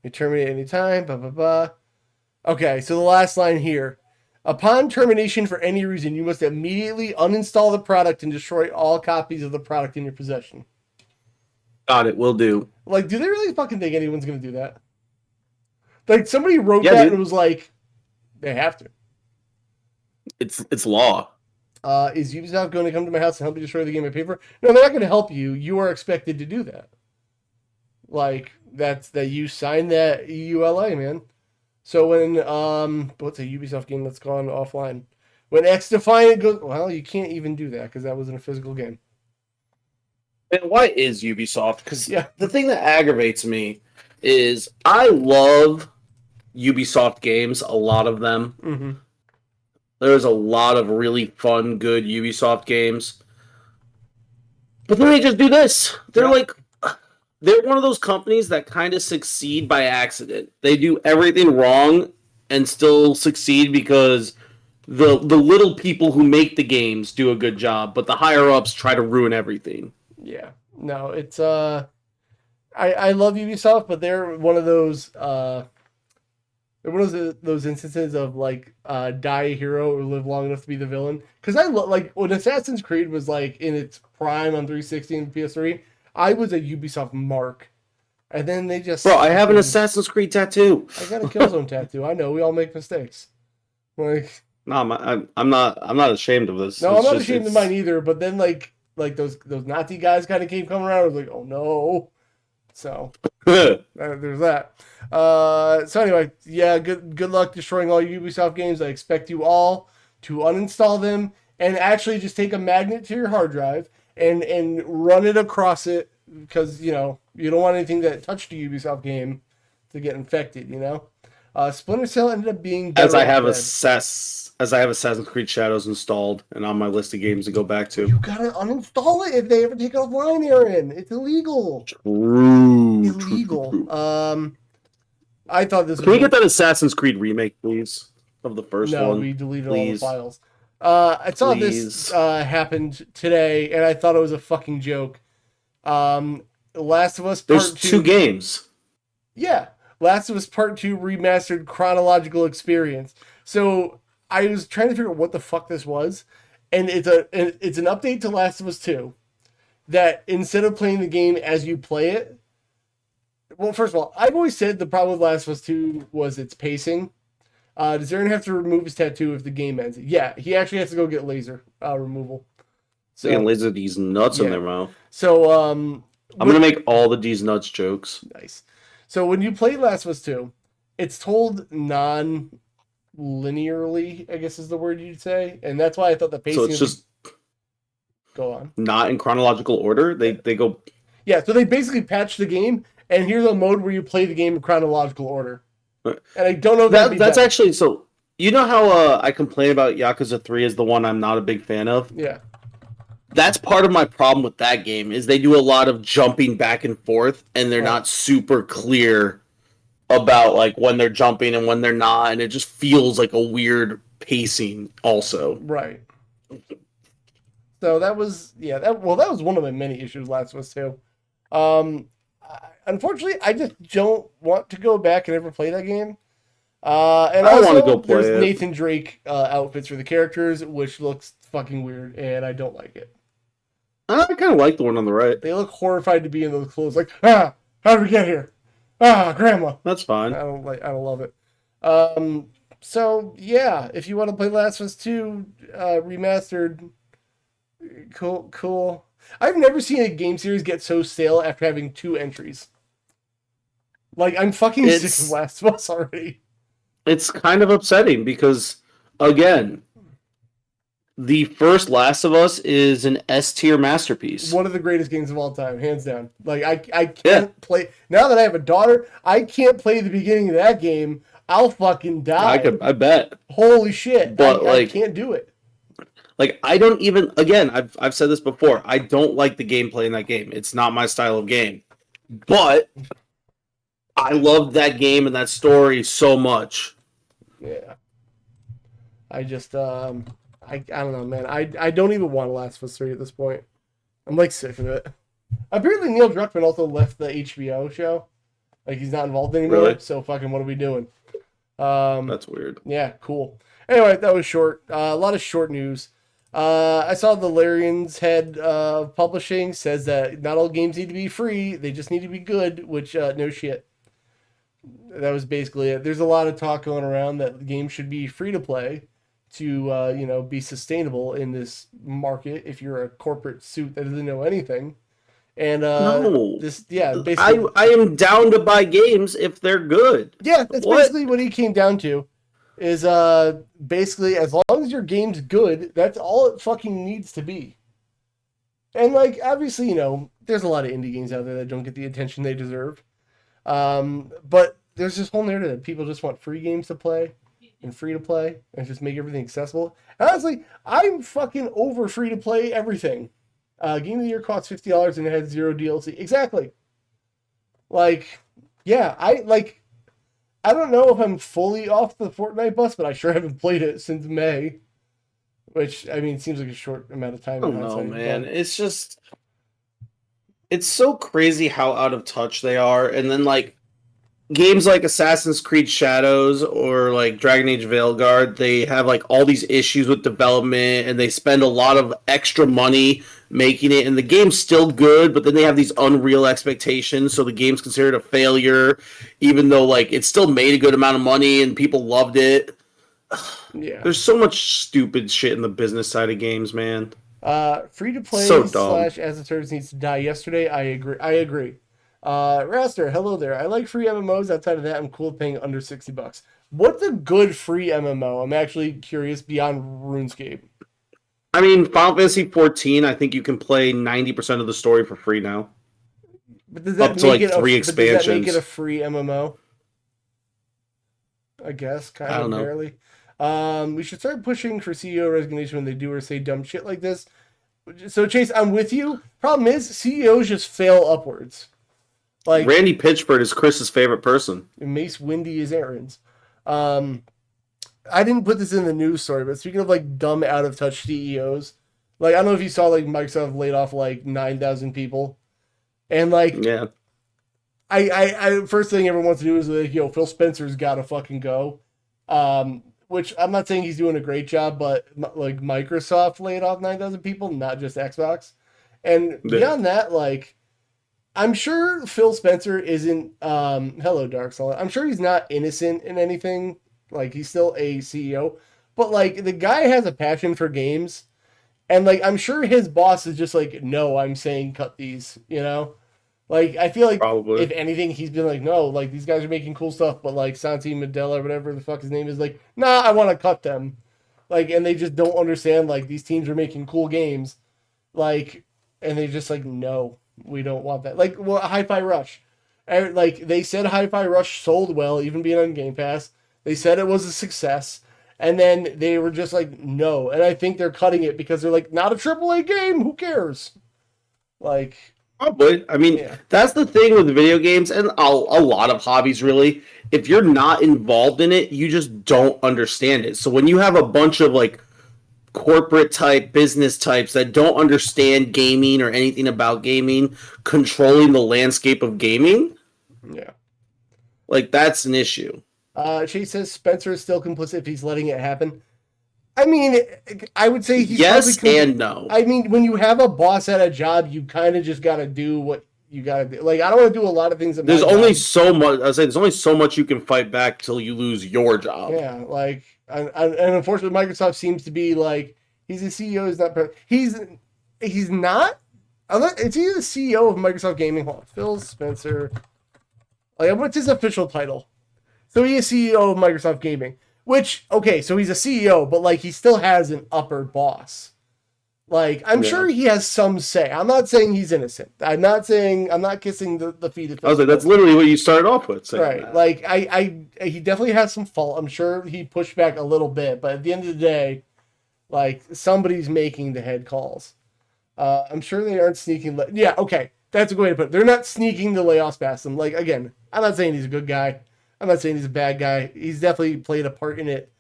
may terminate any time. Blah blah blah. Okay, so the last line here. Upon termination for any reason, you must immediately uninstall the product and destroy all copies of the product in your possession. Got it, will do. Like, do they really fucking think anyone's going to do that? Like, somebody wrote that and was like, they have to. It's law. Is Ubisoft going to come to my house and help me destroy the game I pay for? No, they're not going to help you. You are expected to do that. Like, that you signed that EULA, man. So when, what's a Ubisoft game that's gone offline? When X-Defiant goes, well, you can't even do that because that wasn't a physical game. And why is Ubisoft? Because the thing that aggravates me is I love Ubisoft games, a lot of them. Mm-hmm. There's a lot of really fun, good Ubisoft games. But then they just do this. They're they're one of those companies that kind of succeed by accident. They do everything wrong and still succeed because the little people who make the games do a good job, but the higher ups try to ruin everything. Yeah. No, it's I love Ubisoft, but they're one of those those instances of die a hero or live long enough to be the villain. Because I when Assassin's Creed was in its prime on 360 and PS3. I was a Ubisoft mark. And then they just... Bro, I have an Assassin's Creed tattoo. I got a Killzone tattoo. I know, we all make mistakes. No, I'm not ashamed of this. No, I'm not ashamed of mine either, but then those Nazi guys kind of came coming around. I was like, oh no. So, there's that. So anyway, yeah, good luck destroying all Ubisoft games. I expect you all to uninstall them and actually just take a magnet to your hard drive and run it across it because you don't want anything that touched a Ubisoft game to get infected. Splinter Cell ended up being better As I have off Assassin's Creed Shadows installed and on my list of games to go back to. You gotta uninstall it if they ever take it offline, Aaron. It's illegal. Illegal. True. I thought this. Can we get that Assassin's Creed remake, please, of the first one? No, we deleted all the files. I saw this happened today, and I thought it was a fucking joke. Last of Us Part 2. There's 2 games. Yeah, Last of Us Part 2 remastered chronological experience. So I was trying to figure out what the fuck this was, and it's an update to Last of Us 2 that instead of playing the game as you play it. Well, first of all, I've always said the problem with Last of Us 2 was its pacing. Does Aaron have to remove his tattoo if the game ends? Yeah, he actually has to go get laser removal. So they can laser these nuts in their mouth. So I'm gonna make all the these nuts jokes. Nice. So when you play Last of Us 2, it's told non-linearly, I guess is the word you'd say, and that's why I thought the pacing. So it's just go on. Not in chronological order. They go. Yeah, so they basically patched the game, and here's a mode where you play the game in chronological order. And I don't know if that's better. Actually so. You know how I complain about Yakuza 3 is the one I'm not a big fan of? Yeah. That's part of my problem with that game is they do a lot of jumping back and forth and they're not super clear about like when they're jumping and when they're not, and it just feels like a weird pacing also. Right. So that was that was one of my many issues Last of Us 2. Unfortunately, I just don't want to go back and ever play that game. And I want to go play there's it. Nathan Drake outfits for the characters, which looks fucking weird, and I don't like it. I kind of like the one on the right. They look horrified to be in those clothes. Like, how did we get here? Grandma. That's fine. I don't love it. So yeah, if you want to play Last of Us 2 remastered, cool. I've never seen a game series get so stale after having 2 entries. Like, I'm fucking sick of Last of Us already. It's kind of upsetting because, again, the first Last of Us is an S-tier masterpiece. One of the greatest games of all time, hands down. Like, I can't play... Now that I have a daughter, I can't play the beginning of that game. I'll fucking die. I bet. Holy shit. But, I can't do it. Like, I don't even... Again, I've said this before. I don't like the gameplay in that game. It's not my style of game. But I loved that game and that story so much. Yeah. I just... I don't know, man. I don't even want to Last of Us 3 at this point. I'm, like, sick of it. Apparently, Neil Druckmann also left the HBO show. Like, he's not involved anymore. Really? So, fucking, what are we doing? That's weird. Yeah, cool. Anyway, that was short. A lot of short news. I saw the Larian's head of publishing says that not all games need to be free. They just need to be good, which, no shit. That was basically it. There's a lot of talk going around that the game should be free to play to, be sustainable in this market if you're a corporate suit that doesn't know anything. And no. basically, I am down to buy games if they're good. Yeah, that's basically what he came down to. Is basically as long as your game's good, that's all it fucking needs to be. And like obviously, there's a lot of indie games out there that don't get the attention they deserve. But there's this whole narrative that people just want free games to play and free to play and just make everything accessible. And honestly, I'm fucking over free to play everything. Game of the Year costs $50 and it has 0 DLC. Exactly. Like, yeah, I don't know if I'm fully off the Fortnite bus, but I sure haven't played it since May. Which, I mean, seems like a short amount of time. I don't know, man. It's just... It's so crazy how out of touch they are. And then, like, games like Assassin's Creed Shadows or, like, Dragon Age Veilguard, they have, like, all these issues with development, and they spend a lot of extra money making it, and the game's still good, but then they have these unreal expectations, so the game's considered a failure, even though, like, it still made a good amount of money, and people loved it. Yeah. There's so much stupid shit in the business side of games, man. Free to play so / as a service needs to die yesterday. I agree. Raster, hello there. I like free MMOs. Outside of that, I'm cool with paying under $60. What's a good free MMO? I'm actually curious beyond RuneScape. I mean, Final Fantasy 14, I think you can play 90% of the story for free now. But does that Up to make like it 3 but does that make it expansions. a free MMO? I guess, I kind don't of know. barely. We should start pushing for CEO resignation when they do or say dumb shit like this. So Chase, I'm with you. Problem is, CEOs just fail upwards. Like Randy Pitchford is Chris's favorite person. Mace Windy is Aaron's. Um, I didn't put this in the news story, but speaking of like dumb out of touch CEOs, like I don't know if you saw like Microsoft laid off like 9,000 people, and like Yeah. I first thing everyone wants to do is like, yo, Phil Spencer's got to fucking go. Which I'm not saying he's doing a great job, but like Microsoft laid off 9,000 people, not just Xbox. And Yeah. beyond that, like I'm sure Phil Spencer isn't. Hello, Dark Soul. I'm sure he's not innocent in anything. Like he's still a CEO, but like the guy has a passion for games, and like I'm sure his boss is just like, no, I'm saying cut these. You know, like I feel like Probably. if anything, he's been like, no, like these guys are making cool stuff, but like Santi Medella or whatever the fuck his name is, like, nah, I want to cut them. Like, and they just don't understand like these teams are making cool games, like, and they just like, no, we don't want that. Like, well, Hi-Fi Rush, like they said, Hi-Fi Rush sold well, even being on Game Pass. They said it was a success, and then they were just like, no. And I think they're cutting it because they're like, not a AAA game. Who cares? Like, Probably. I mean, yeah, that's the thing with video games and a lot of hobbies, really. If you're not involved in it, you just don't understand it. So when you have a bunch of like corporate type business types that don't understand gaming or anything about gaming controlling the landscape of gaming, yeah. like that's an issue. She says Spencer is still complicit if he's letting it happen. I mean, I would say he's Yes probably. and no. I mean, when you have a boss at a job, you kind of just got to do what you got to do. Like, I don't want to do a lot of things at my There's only job. so much. I say there's only so much you can fight back till you lose your job. Yeah, like, and unfortunately, Microsoft seems to be like he's a CEO. He's not. He's not. It's either the CEO of Microsoft Gaming Hall, Phil Spencer. Like, what's his official title? So he is CEO of Microsoft Gaming. Which, okay, so he's a CEO, but like he still has an upper boss. Like, I'm Yeah. sure he has some say. I'm not saying he's innocent. I'm not kissing the feet of I was Phil like, that's Spencer. literally what you started off with saying Right. that. Like he definitely has some fault. I'm sure he pushed back a little bit, but at the end of the day, like somebody's making the head calls. I'm sure they aren't sneaking. Yeah, okay, that's a good way to put it. They're not sneaking the layoffs past him. Like again, I'm not saying he's a good guy. I'm not saying he's a bad guy. He's definitely played a part in it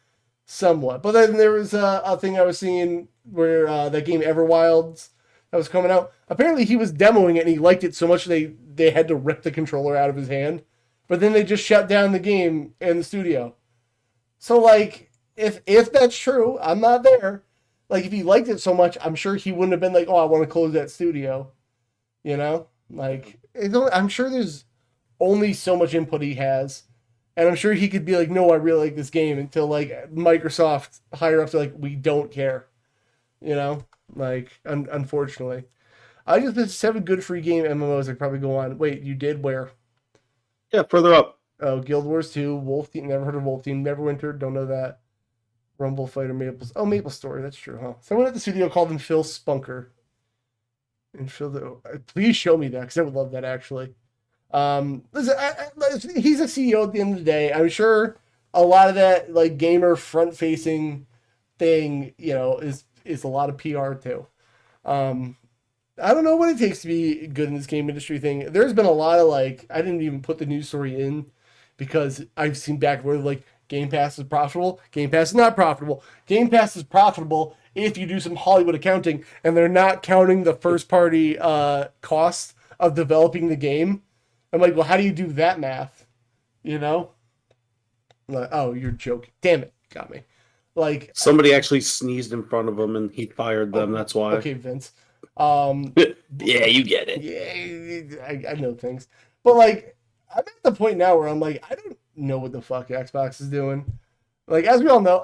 somewhat. But then there was a thing I was seeing where that game Everwilds that was coming out. Apparently he was demoing it and he liked it so much they had to rip the controller out of his hand. But then they just shut down the game in the studio. So like if that's true, I'm not there. Like if he liked it so much, I'm sure he wouldn't have been like, oh, I want to close that studio. You know, like I'm sure there's only so much input he has, and I'm sure he could be like, no, I really like this game until like Microsoft higher ups are like, we don't care. You know, like unfortunately, I just been 7 good free game MMOs. I probably go on. Wait, you did where? Yeah, further up. Oh, Guild Wars 2, Wolf Team. Never heard of Wolf Team. Neverwinter. Don't know that. Rumble Fighter, Maple. Oh, Maple Story. That's true, huh? Someone at the studio called him Phil Spunker. And Phil, please show me that because I would love that actually. Listen, he's a CEO at the end of the day. I'm sure a lot of that like gamer front facing thing, you know, is a lot of PR too. Um, I don't know what it takes to be good in this game industry thing. There's been a lot of like I didn't even put the news story in because I've seen back where like Game Pass is profitable, Game Pass is not profitable. Game Pass is profitable if you do some Hollywood accounting and they're not counting the first party cost of developing the game. I'm like, well, how do you do that math? You know? I'm like, oh, you're joking. Damn it. Got me. Like Somebody actually sneezed in front of him and he fired them. That's why. okay, Vince. Um Yeah, you get it. yeah, I know things. But like I'm at the point now where I'm like, I don't know what the fuck Xbox is doing. Like as we all know,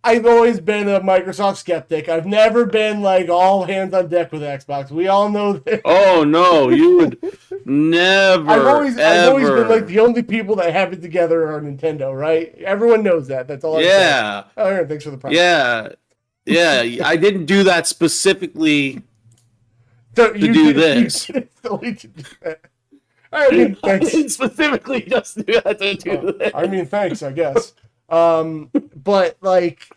I've always been a Microsoft skeptic. I've never been like all hands on deck with Xbox. We all know that. Oh no, you would never. I've always been like ever. the only people that have it together are Nintendo, right? Everyone knows that. That's all I'm saying. Yeah, Oh, Aaron, thanks for the prize. yeah. Yeah, I didn't do that specifically So to do this. You did it solely to do that. I mean, I thanks. didn't specifically just do that to do this. I mean, thanks, I guess. But like,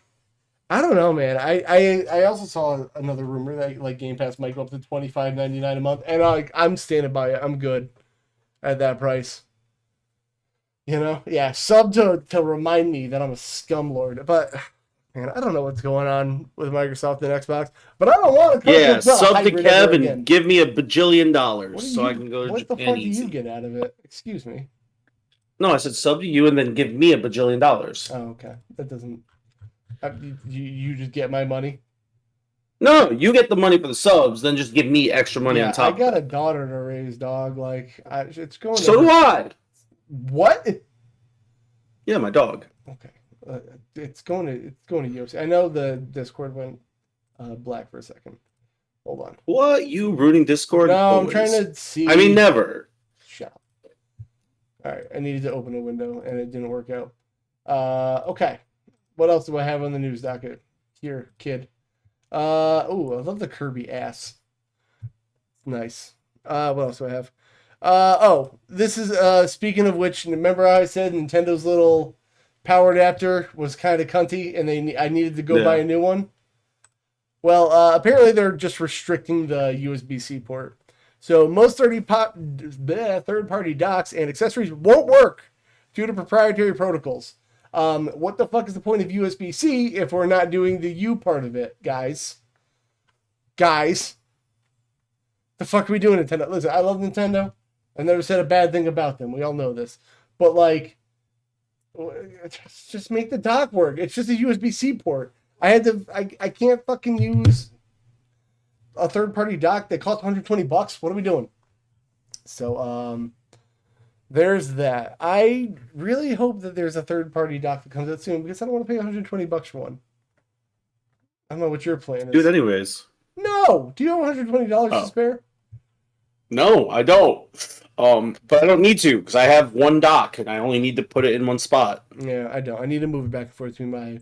I don't know, man. I also saw another rumor that like Game Pass might go up to $25.99 a month, and I'm standing by it. I'm good at that price. You know, yeah, sub to remind me that I'm a scumlord. But man, I don't know what's going on with Microsoft and Xbox. But I don't want to Yeah, sub to Kev again. and give me $1 bajillion What do so you- I can go to What the Japan fuck do easy. you get out of it? Excuse me. No, I said sub to you and then give me $1 bajillion. Oh, okay. That doesn't. You just get my money. No, you get the money for the subs, then just give me extra money on top. I got a daughter to raise, dog. Like, it's going. So do I. What? Yeah, my dog. Okay. It's going to Yosi. I know the Discord went black for a second. Hold on. What? You rooting Discord? No, Always. I'm trying to see. I mean, never. Shut up. All right, I needed to open a window and it didn't work out. Okay. What else do I have on the news docket? Here, kid. Oh, I love the Kirby ass. Nice. What else do I have? Oh, this is speaking of which, remember how I said Nintendo's little power adapter was kind of cunty and I needed to go buy a new one? Well, apparently they're just restricting the USB-C port. So most third-party docks and accessories won't work due to proprietary protocols. What the fuck is the point of USB-C if we're not doing the U part of it, guys? Guys. The fuck are we doing, Nintendo? Listen, I love Nintendo. I never said a bad thing about them. We all know this. But, like, just make the dock work. It's just a USB-C port. I can't fucking use a third-party dock that costs $120. What are we doing? So, there's that. I really hope that there's a third-party dock that comes out soon because I don't want to pay $120 for one. I don't know what your plan is. Do it anyways. No! Do you have $120 to spare? No, I don't. But I don't need to because I have one dock and I only need to put it in one spot. Yeah, I don't. I need to move it back and forth between my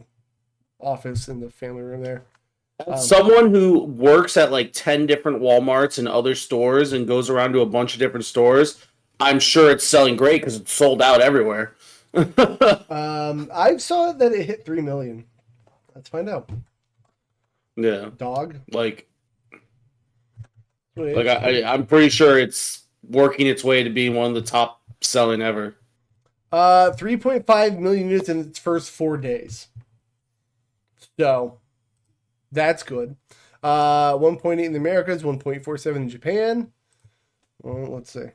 office and the family room there. Someone who works at like 10 different Walmarts and other stores and goes around to a bunch of different stores, I'm sure it's selling great because it's sold out everywhere. I saw that it hit 3 million. Let's find out. Yeah. Dog. I'm pretty sure it's working its way to being one of the top selling ever. 3.5 million units in its first 4 days. So that's good. 1.8 in the Americas, 1.47 in Japan. Well, let's see.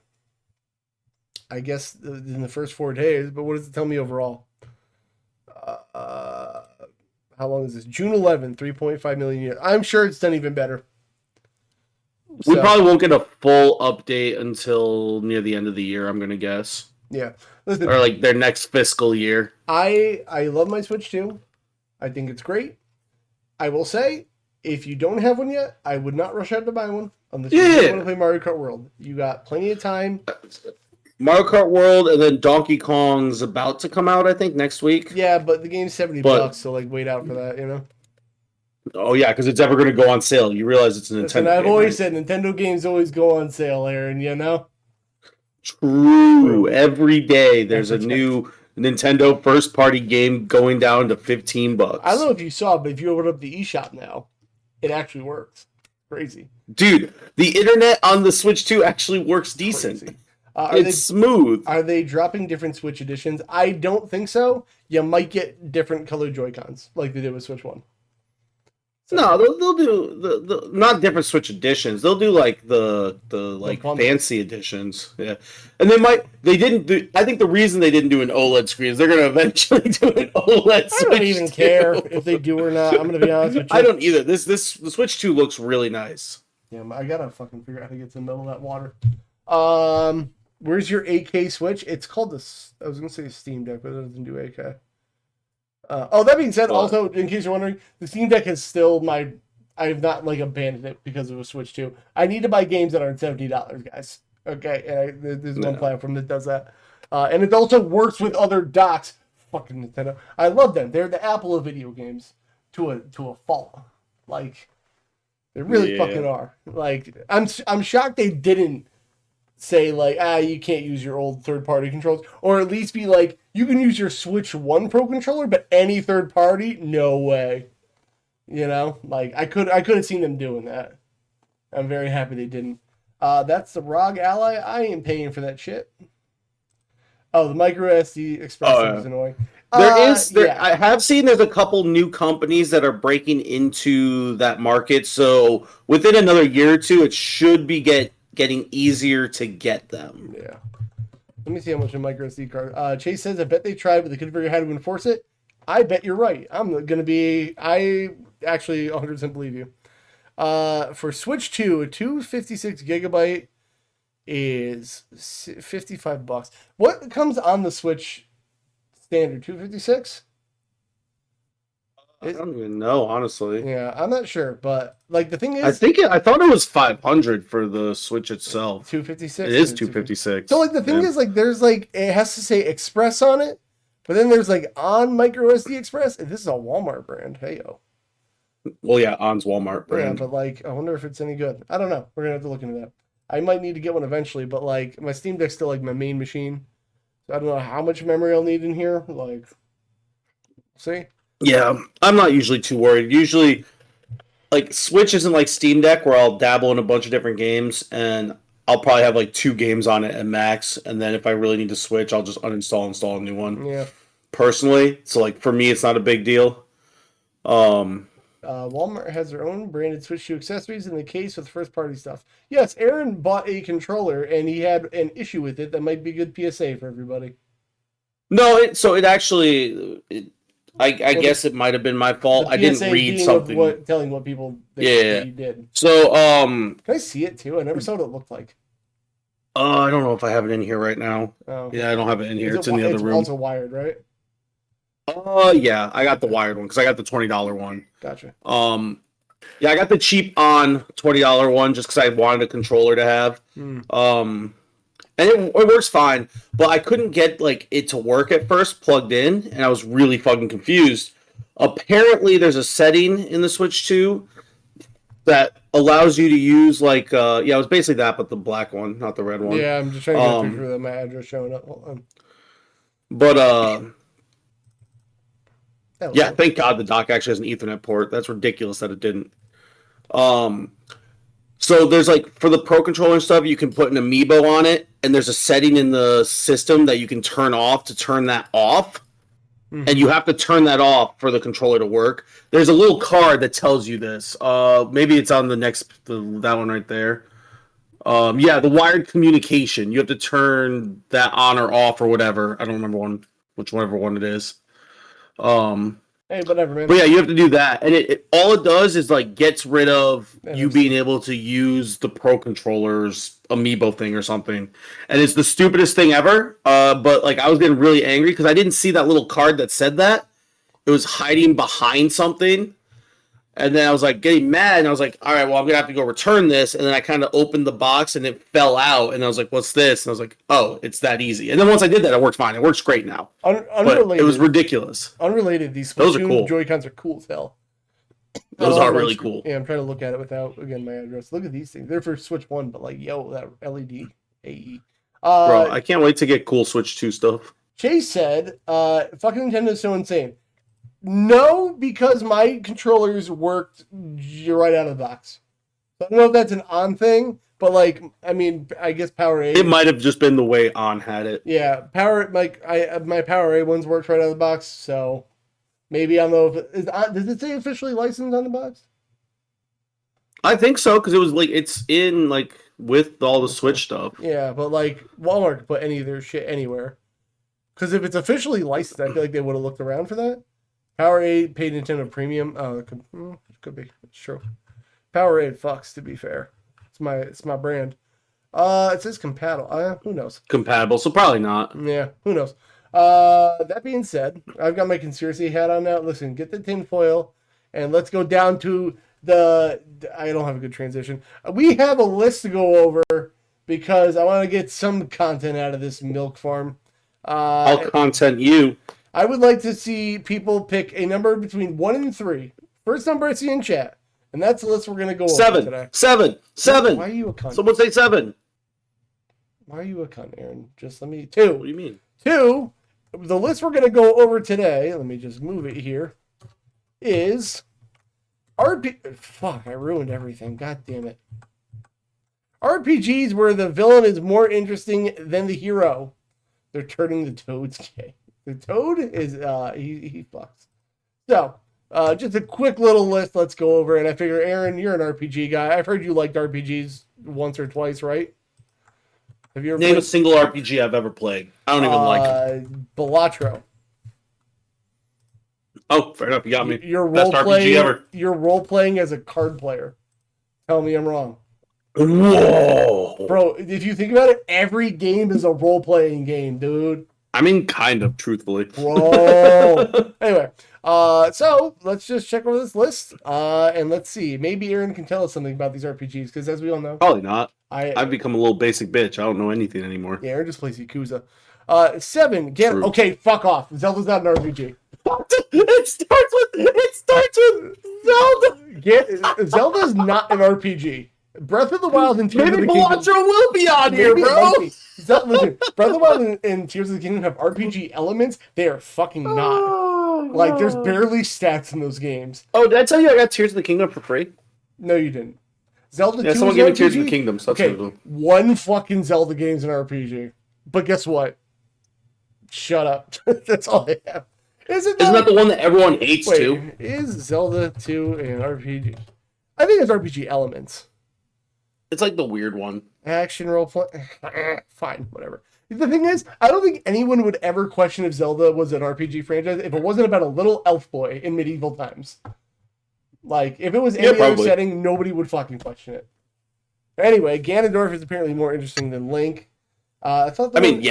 I guess in the first 4 days, but what does it tell me overall? How long is this? June 11th, 3.5 million units. I'm sure it's done even better. We probably won't get a full update until near the end of the year, I'm going to guess. Yeah. Listen, or like their next fiscal year. I love my Switch too. I think it's great. I will say, if you don't have one yet, I would not rush out to buy one unless you want to play Mario Kart World. You got plenty of time. Mario Kart World and then Donkey Kong's about to come out, I think, next week. Yeah, but the game's $70, so like wait out for that, you know? Oh yeah, because it's ever going to go on sale. You realize it's a Nintendo And I've game, always said Nintendo games always go on sale, Aaron, you know? True. Every day there's a new Nintendo first party game going down to $15. I don't know if you saw, but if you open up the eShop now, it actually works. Crazy. Dude, the internet on the Switch 2 actually works decent. It's smooth. Are they dropping different Switch editions? I don't think so. You might get different colored Joy-Cons like they did with Switch 1. No, they'll do the not different Switch editions. They'll do like the fancy editions. Yeah, and they didn't do. I think the reason they didn't do an OLED screen is they're gonna eventually do an OLED. I don't even care if they do or not. I'm gonna be honest with you. I don't either. The Switch 2 looks really nice. Yeah, I gotta fucking figure out how to get to the middle of that water. Where's your 8K Switch? It's called I was gonna say Steam Deck, but it doesn't do 8K. That being said, also, in case you're wondering, the Steam Deck is still I have not like abandoned it because of a Switch 2. I need to buy games that aren't $70, guys. Okay, and there's one platform that does that. And it also works with other docks. Fucking Nintendo. I love them. They're the Apple of video games. to a fault. Like, they really fucking are. Like, I'm shocked they didn't say like, you can't use your old third-party controllers, or at least be like, you can use your Switch 1 Pro controller, but any third party, no way. You know, like I could have seen them doing that. I'm very happy they didn't. That's the ROG Ally. I ain't paying for that shit. Oh, the micro SD Express is annoying. I have seen there's a couple new companies that are breaking into that market. So within another year or two, it should be getting easier to get them. Yeah. Let me see how much a micro SD card. Chase says, I bet they tried, but they couldn't figure out how to enforce it. I bet you're right. I actually 100% believe you. For Switch 2, a 256 gigabyte is $55. What comes on the Switch standard? 256? I don't even know, honestly. Yeah, I'm not sure, but like the thing is, I thought it was 500 for the Switch itself. 256. It is 256. So like the thing is, like there's like it has to say Express on it, but then there's like on micro SD Express, and this is a Walmart brand. Hey yo. Well, yeah, On's Walmart brand. Yeah, but like I wonder if it's any good. I don't know. We're gonna have to look into that. I might need to get one eventually, but like my Steam Deck's still like my main machine. So I don't know how much memory I'll need in here. Like, see? Yeah, I'm not usually too worried. Usually, like Switch isn't like Steam Deck where I'll dabble in a bunch of different games and I'll probably have like 2 games on it at max, and then if I really need to switch, I'll just uninstall, install a new one. Yeah. Personally, so like for me, it's not a big deal. Walmart has their own branded Switch 2 accessories in the case with first-party stuff. Yes, Aaron bought a controller and he had an issue with it. That might be good PSA for everybody. No, I guess it might have been my fault. I didn't read something. Telling what people that you did. So, can I see it too? I never saw what it looked like. I don't know if I have it in here right now. Oh. Yeah, I don't have it in here. It's in the other room. It's also wired, right? Yeah, I got the wired one because I got the $20 one. Gotcha. Yeah, I got the cheap on $20 one just because I wanted a controller to have. And it works fine, but I couldn't get like it to work at first plugged in, and I was really fucking confused. Apparently, there's a setting in the Switch 2 that allows you to use like it was basically that, but the black one, not the red one. Yeah, I'm just trying to get a picture of my address showing up. Hold on. But yeah, thank God the dock actually has an Ethernet port. That's ridiculous that it didn't. So there's like for the Pro controller and stuff, you can put an amiibo on it, and there's a setting in the system that you can turn off to turn that off. And you have to turn that off for the controller to work. There's a little card that tells you this. Maybe it's on that one right there. Yeah, the wired communication. You have to turn that on or off or whatever. I don't remember whichever one it is. Hey, whatever, man. But yeah, you have to do that, and all it does is like gets rid of you being able to use the Pro controller's amiibo thing or something, and it's the stupidest thing ever. But like I was getting really angry because I didn't see that little card that said that. It was hiding behind something, and then I was like getting mad, and I was like, all right, well I'm gonna have to go return this, and then I kind of opened the box and it fell out, and I was like, what's this? And I was like, oh, it's that easy. And then once I did that, it worked fine. It works great now. Unrelated. But it was ridiculous. Unrelated. These those are cool. Joy-Cons are cool as hell. Those are really cool. Yeah, I'm trying to look at it without again my address. Look at these things. They're for Switch 1, but like that LED AE. Bro, I can't wait to get cool Switch 2 stuff. Chase said, fucking Nintendo's so insane. No, because my controllers worked right out of the box. So I don't know if that's an on thing, but like, I mean, I guess PowerA. It might have just been the way On had it. Yeah, my PowerA ones worked right out of the box, so maybe I don't know if does it say officially licensed on the box? I think so because it was like it's in like with all the Switch stuff. Yeah, but like Walmart could put any of their shit anywhere. Because if it's officially licensed, I feel like they would have looked around for that. PowerA paid Nintendo Premium. Oh, it could be. It's true. PowerA fucks, to be fair. It's my brand. It says compatible. Who knows? Compatible, so probably not. Yeah, who knows? That being said, I've got my conspiracy hat on now. Listen, get the tinfoil, and let's go down to I don't have a good transition. We have a list to go over because I want to get some content out of this milk farm. I'll content you. I would like to see people pick a number between 1 and 3. First number I see in chat. And that's the list we're going to go over today. Seven. Why are you a cunt? Someone say 7. Why are you a cunt, Aaron? Just let me... 2. What do you mean? 2. The list we're going to go over today, let me just move it here, is... Fuck, I ruined everything. God damn it. RPGs where the villain is more interesting than the hero. They're turning the Toads gay. The Toad is, he fucks. So, just a quick little list let's go over. And I figure, Aaron, you're an RPG guy. I've heard you liked RPGs once or twice, right? Have you ever Name a single RPG I've ever played. I don't even like it. Balatro. Oh, fair enough. You got me. You're Best RPG ever. You're role-playing as a card player. Tell me I'm wrong. Whoa. Bro, if you think about it, every game is a role-playing game, dude. I mean, kind of, truthfully. Whoa. Anyway, so let's just check over this list, and let's see. Maybe Aaron can tell us something about these RPGs, because as we all know... Probably not. I've become a little basic bitch. I don't know anything anymore. Yeah, Aaron just plays Yakuza. 7. Okay, fuck off. Zelda's not an RPG. It starts with Zelda. Zelda's not an RPG. Breath of the Wild and Tears of the Kingdom. Maybe will be on here, bro. Listen, Breath of the Wild and Tears of the Kingdom have RPG elements. They are fucking not. Like, there's barely stats in those games. Oh, did I tell you I got Tears of the Kingdom for free? No, you didn't. Zelda 2 someone gave me Tears of the Kingdom. So okay, one fucking Zelda game's an RPG. But guess what? Shut up. That's all I have. Isn't that the one that everyone hates too? Is Zelda 2 an RPG? I think it's RPG elements. It's like the weird one. Action role play. Fine, whatever. The thing is, I don't think anyone would ever question if Zelda was an RPG franchise if it wasn't about a little elf boy in medieval times. Like, if it was any other setting, nobody would fucking question it. Anyway, Ganondorf is apparently more interesting than Link. Link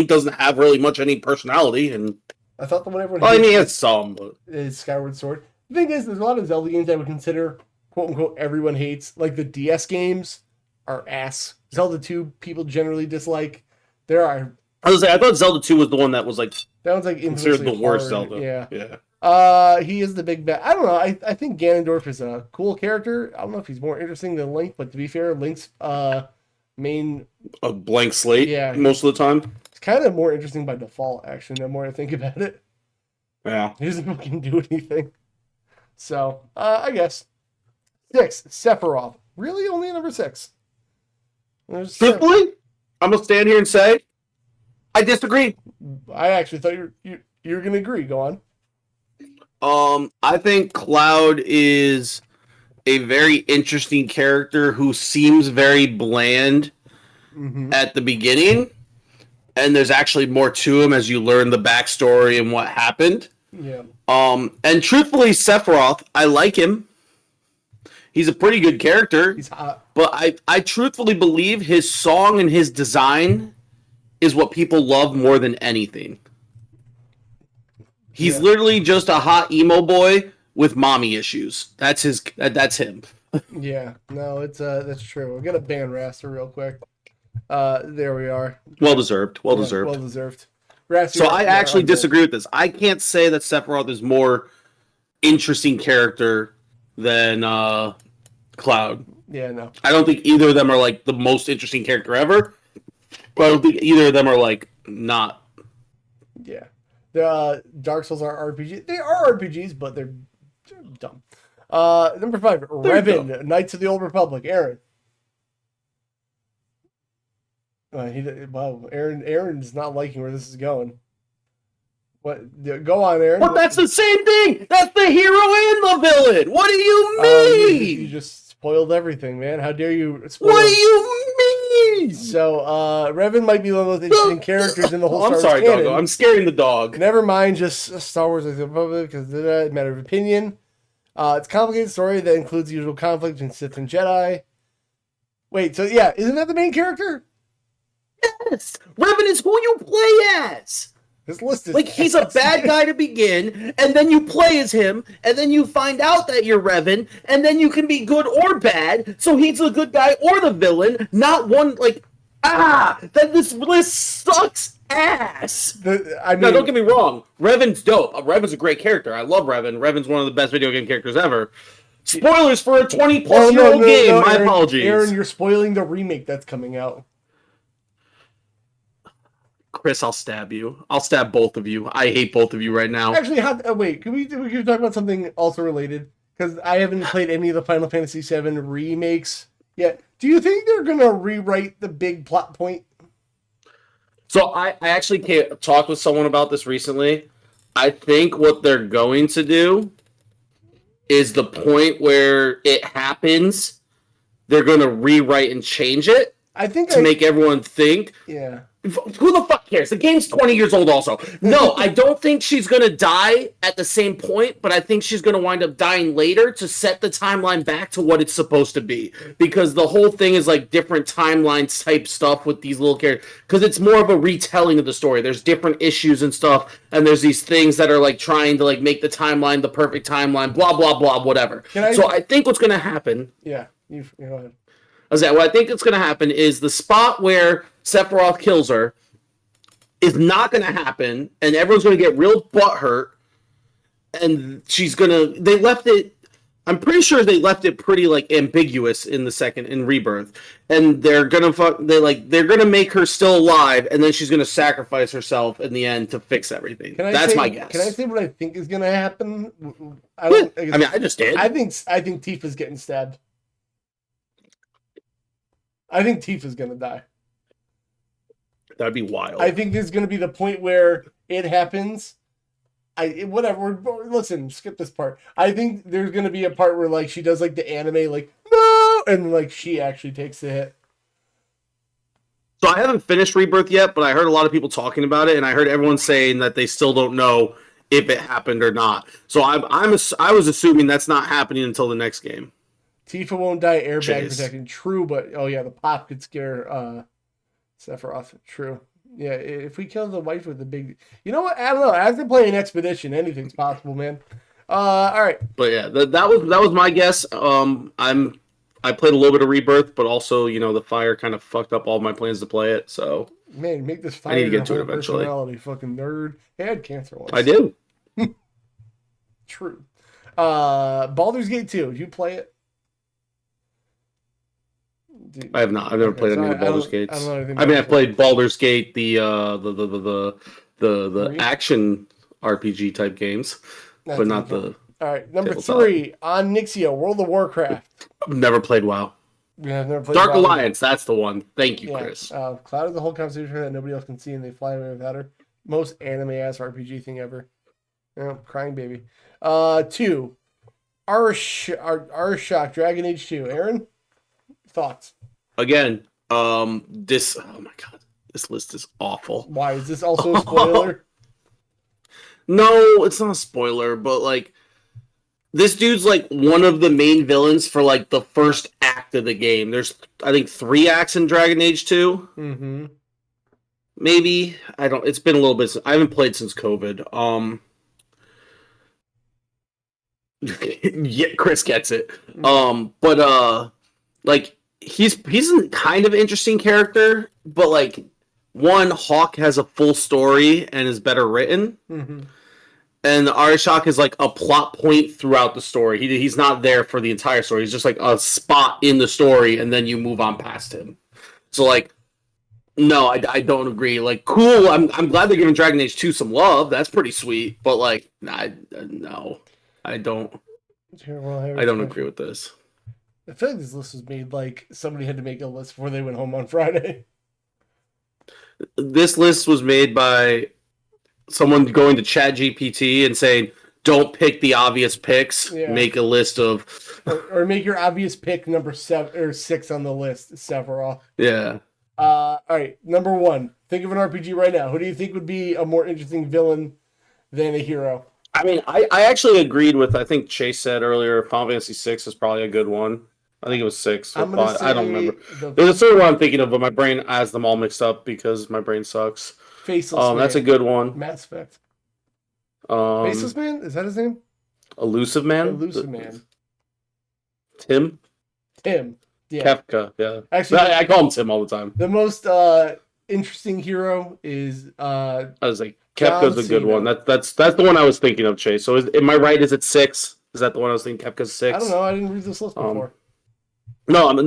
doesn't have really much any personality, and I thought the one everyone it's some, but is Skyward Sword. The thing is, there's a lot of Zelda games I would consider quote unquote everyone hates. Like the DS games are ass. Zelda 2 people generally dislike. There are. I thought Zelda 2 was the one that was like that one's like considered the worst hard. Zelda. Yeah. He is the big bad. I don't know. I think Ganondorf is a cool character. I don't know if he's more interesting than Link, but to be fair, Link's main a blank slate. Yeah, most of the time. It's kind of more interesting by default, actually. The more I think about it. Yeah, he doesn't fucking do anything. So I guess 6, Sephiroth. Really, only number 6. Truthfully, I'm gonna stand here and say I disagree. I actually thought you're gonna agree. Go on. I think Cloud is a very interesting character who seems very bland at the beginning, and there's actually more to him as you learn the backstory and what happened. Yeah. And truthfully, Sephiroth, I like him. He's a pretty good character. He's hot. But I truthfully believe his song and his design is what people love more than anything. He's literally just a hot emo boy with mommy issues. That's him. Yeah, no, that's true. We're gonna ban Raster real quick. There we are. Well deserved. Well deserved. Raster, so I actually disagree with this. I can't say that Sephiroth is more interesting character than Cloud. Yeah, no. I don't think either of them are like the most interesting character ever. But I don't think either of them are like not. Yeah. The Dark Souls are RPGs. They are RPGs, but they're dumb. Number 5, Revan, Knights of the Old Republic. Aaron. Aaron's not liking where this is going. What? Go on, Aaron. Well, that's the same thing. That's the hero and the villain. What do you mean? You just spoiled everything, man. How dare you spoil? What do you mean? So, Revan might be one of the most interesting characters in the whole Star Wars sorry, canon. Doggo. I'm scaring the dog. Never mind, just Star Wars is a Republic because it's a matter of opinion. It's a complicated story that includes the usual conflict between Sith and Jedi. Wait, so yeah, isn't that the main character? Yes! Revan is who you play as! This list is... Like, he's a bad guy to begin, and then you play as him, and then you find out that you're Revan, and then you can be good or bad, so he's the good guy or the villain, not one, like... Then this list sucks ass. I mean, No, don't get me wrong. Revan's dope. Revan's a great character. I love Revan. Revan's one of the best video game characters ever. Spoilers for a 20-plus-year-old game. My Aaron, apologies. Aaron, you're spoiling the remake that's coming out. Chris, I'll stab you. I'll stab both of you. I hate both of you right now. Actually, wait. Can we talk about something also related? Because I haven't played any of the Final Fantasy VII remakes yet. Do you think they're gonna rewrite the big plot point? So I actually talked with someone about this recently. I think what they're going to do is the point where it happens, they're going to rewrite and change it. I think to make everyone think. Yeah. Who the fuck cares? The game's 20 years old also. No, I don't think she's going to die at the same point, but I think she's going to wind up dying later to set the timeline back to what it's supposed to be. Because the whole thing is like different timelines type stuff with these little characters. Because it's more of a retelling of the story. There's different issues and stuff, and there's these things that are like trying to like make the timeline the perfect timeline, blah, blah, blah, whatever. So I think what's going to happen... Yeah, you go ahead. What I think is going to happen is the spot where Sephiroth kills her is not going to happen, and everyone's going to get real butthurt, and she's going to... They left it... I'm pretty sure they left it pretty, like, ambiguous in the second... in Rebirth. And they're going to... They're going to make her still alive, and then she's going to sacrifice herself in the end to fix everything. That's my guess. Can I say what I think is going to happen? I just did. I think Tifa's getting stabbed. I think Tifa's going to die. That'd be wild. I think there's going to be the point where it happens. Listen, skip this part. I think there's going to be a part where like she does like the anime like no, and like she actually takes the hit. So I haven't finished Rebirth yet, but I heard a lot of people talking about it, and I heard everyone saying that they still don't know if it happened or not. So I was assuming that's not happening until the next game. Tifa won't die airbag protecting. True, but oh yeah, the pop could scare Sephiroth. True. Yeah, if we kill the wife with the big... You know what? I don't know. After playing Expedition, anything's possible, man. All right. But yeah, that was my guess. I played a little bit of Rebirth, but also, you know, the fire kind of fucked up all my plans to play it, so... Man, make this fire I need to get to it eventually. Fucking nerd. He had cancer once. I do. True. Baldur's Gate 2. Did you play it? Dude. I have not. I've never played any of the Baldur's Gates. I mean, I played Baldur's Gate, the action RPG type games, but not the... All right, number 3 on Nixio, World of Warcraft. I've never played WoW. Yeah, I've never played Dark WoW. Alliance, that's the one. Thank you, Chris. Cloud is the whole conversation that nobody else can see, and they fly away without her. Most anime-ass RPG thing ever. Yeah, crying baby. 2, Shock, Dragon Age 2. Aaron, thoughts? Again, oh my god, this list is awful. Why? Is this also a spoiler? No, it's not a spoiler, but like, this dude's like one of the main villains for like the first act of the game. There's, I think, 3 acts in Dragon Age 2. Mm-hmm. Maybe. It's been a little bit. I haven't played since COVID. Yeah, Chris gets it. Like, he's a kind of interesting character, but like, one, Hawk has a full story and is better written. Mm-hmm. And Arishok is like a plot point throughout the story. He's not there for the entire story. He's just like a spot in the story, and then you move on past him. So like, no, I don't agree. Like, cool. I'm glad they're giving Dragon Age 2 some love. That's pretty sweet. But like, no, I don't. I don't agree with this. I feel like this list was made like somebody had to make a list before they went home on Friday. This list was made by someone going to ChatGPT and saying, "Don't pick the obvious picks. Yeah. Make a list of, or make your obvious pick number 7 or 6 on the list." Sephiroth. Yeah. All right, number 1. Think of an RPG right now. Who do you think would be a more interesting villain than a hero? I mean, I actually agreed with. I think Chase said earlier, Final Fantasy 6 is probably a good one. I think it was 6. I don't remember. There's a certain one I'm thinking of, but my brain has them all mixed up because my brain sucks. Faceless Man. That's a good one. Mass Effect. Faceless Man? Is that his name? Elusive Man? Elusive Man. Tim? Yeah. Kefka, yeah. Actually, I call him Tim all the time. the most interesting hero is I was like, John Kefka's a good Cena. one. That's the one I was thinking of, Chase. So am I right? Is it 6? Is that the one I was thinking? Kefka's 6? I don't know. I didn't read this list before. No, I'm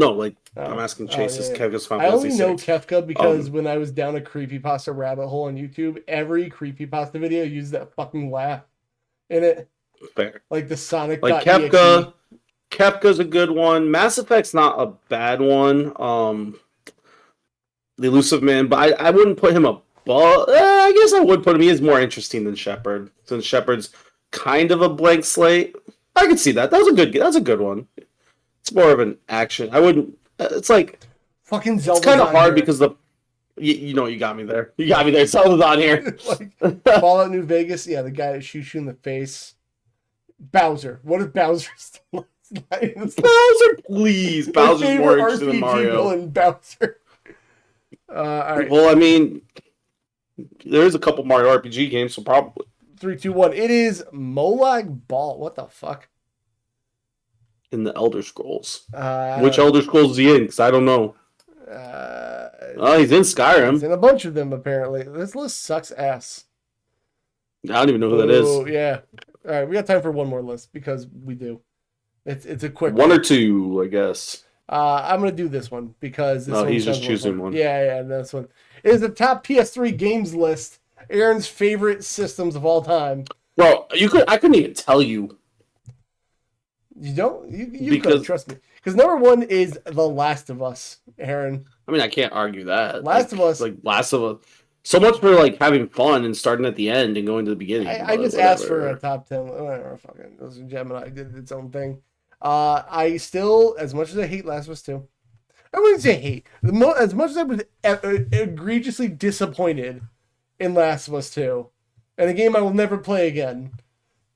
Oh. asking Chase. Is Yeah. Kefka's Final I Fantasy only know 6? Kefka because when I was down a creepypasta rabbit hole on YouTube, every creepypasta video used that fucking laugh in it. Fair. Like the Sonic. Like Kefka's a good one. Mass Effect's not a bad one. The Elusive Man, but I wouldn't put him above. I guess I would put him. He is more interesting than Shepard, since Shepard's kind of a blank slate. I could see that. That's a good one. It's more of an action. I wouldn't. It's like fucking Zelda. It's kind of hard because you got me there. You got me there. Zelda's on here. Like Fallout New Vegas. Yeah, the guy that shoots you in the face. Bowser. What if Bowser still? Bowser, please. Bowser's more interesting than Mario. Villain, Bowser. All right. Well, I mean, there's a couple Mario RPG games, so probably 3, 2, 1. It is Molag Bal. What the fuck? In the Elder Scrolls. Which Elder Scrolls is he in? Because I don't know. He's in Skyrim. He's in a bunch of them, apparently. This list sucks ass. I don't even know who that is. Yeah. All right, we got time for one more list because we do. It's a quick one or two, I guess. I'm gonna do this one because this one he's just choosing one. Yeah, this one. It is the top PS3 games list. Aaron's favorite systems of all time. Bro, I couldn't even tell you. You don't? You could, trust me. Because number 1 is The Last of Us, Aaron. I mean, I can't argue that. Last of Us. Like, Last of Us. So much for, like, having fun and starting at the end and going to the beginning. I just asked for a top 10. Whatever, fucking. It was Gemini. Did its own thing. I still, as much as I hate Last of Us 2, I wouldn't say hate. As much as I was egregiously disappointed in Last of Us 2, and a game I will never play again,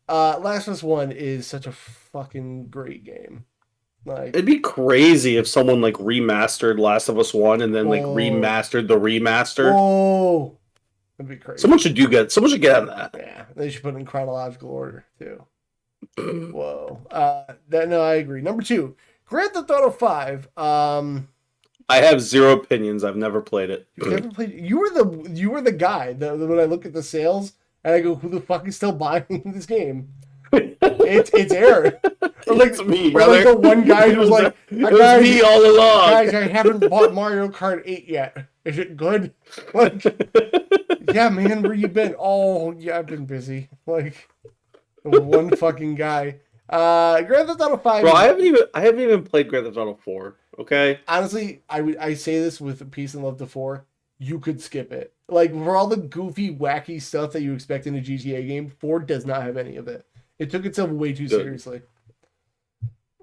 Last of Us 1 is such a fucking great game. Like, it'd be crazy if someone like remastered Last of Us 1 and then like remastered the remaster. Oh, that'd be crazy. Someone should get on that. Yeah, they should put it in chronological order too. Whoa. No, I agree. Number 2, Grand Theft Auto 5. I have zero opinions. I've never played it. You've never played it? You were the guy that when I look at the sales and I go, who the fuck is still buying this game? It's Aaron. Like, it's me, brother. Like the one guy who was like, it was me all along. Guys, I haven't bought Mario Kart 8 yet. Is it good? Like, yeah, man, where you been? Oh, yeah, I've been busy. Like, one fucking guy. Grand Theft Auto 5. Bro, I haven't even played Grand Theft Auto 4. Okay. Honestly, I say this with peace and love to 4. You could skip it. Like, for all the goofy, wacky stuff that you expect in a GTA game, 4 does not have any of it. It took itself way too seriously.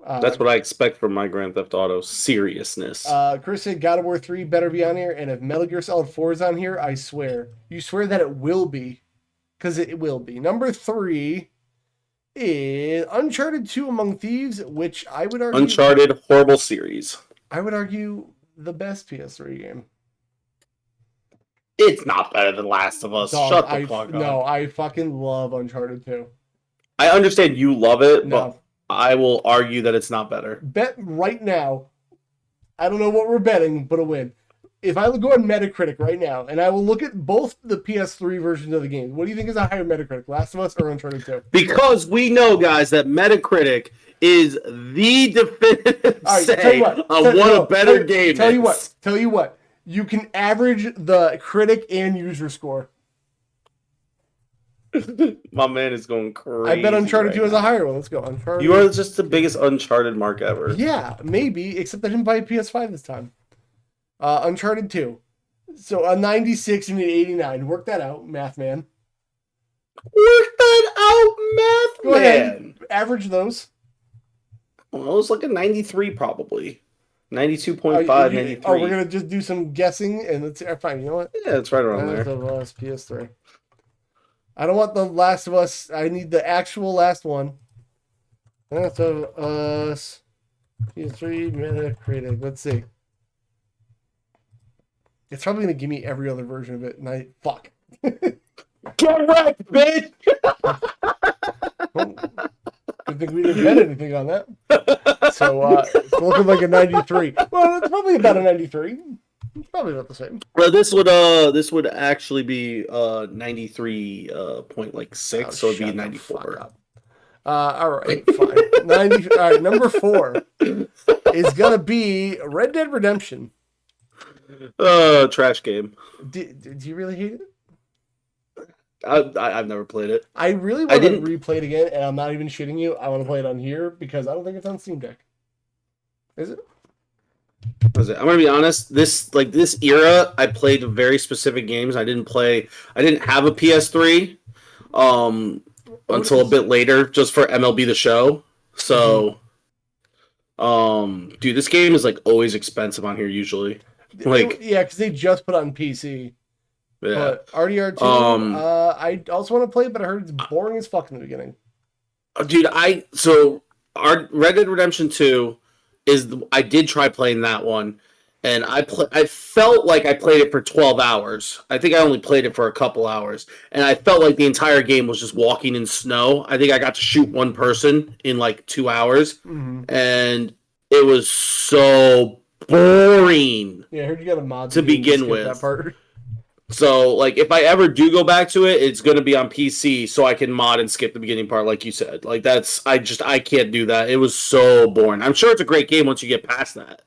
That's what I expect from my Grand Theft Auto seriousness. Chris said God of War 3 better be on here, and if Metal Gear Solid 4 is on here, I swear. You swear that it will be. Because it will be. Number 3 is Uncharted 2 Among Thieves, which I would argue... Uncharted, horrible series. I would argue the best PS3 game. It's not better than Last of Us. Shut the fuck up. No, I fucking love Uncharted 2. I understand you love it, but I will argue that it's not better. Bet right now, I don't know what we're betting, but a win. If I go on Metacritic right now, and I will look at both the PS3 versions of the game, what do you think is a higher Metacritic, Last of Us or Uncharted 2? Because we know, guys, that Metacritic is the definitive say on what a better game is. Tell you what. You can average the critic and user score. My man is going crazy. I bet Uncharted 2 has a higher one. Let's go. Uncharted. You are just the biggest Uncharted mark ever. Yeah, maybe, except I didn't buy a PS5 this time. Uncharted 2. So a 96 and an 89. Work that out, math man. Work that out, math Go man. Ahead. Average those. Well, it was like a 93 probably. 92.5, 93. Oh, we're going to just do some guessing and let's fine, you know what? Yeah, it's right around there. Last of Us, PS3. I don't want the Last of Us. I need the actual last one. Last of Us, PS3, Metacritic. Let's see. It's probably going to give me every other version of it, and fuck. Correct, bitch! I think we didn't bet anything on that. So it's looking like a 93. Well, it's probably about a 93. It's probably about the same. Well, this would actually be 93 point like 6, so it'd be 94. All right, fine. 90. All right, number 4 is gonna be Red Dead Redemption. Trash game. Do you really hate it? I've never played it. I really want to replay it again, and I'm not even shitting you. I want to play it on here because I don't think it's on Steam Deck. Is it? I'm gonna be honest. This era, I played very specific games. I didn't have a PS3 until a bit later, just for MLB The Show. So, dude, this game is like always expensive on here usually. Like, yeah, because they just put it on PC. Yeah. But RDR2, I also want to play it, but I heard it's boring as fuck in the beginning. Dude, our Red Dead Redemption 2 I did try playing that one, and I felt like I played it for 12 hours. I think I only played it for a couple hours, and I felt like the entire game was just walking in snow. I think I got to shoot one person in like 2 hours, and it was so boring. Yeah, I heard you got a mod to begin with. That part. So, like, if I ever do go back to it, it's going to be on PC so I can mod and skip the beginning part, like you said. Like, I can't do that. It was so boring. I'm sure it's a great game once you get past that,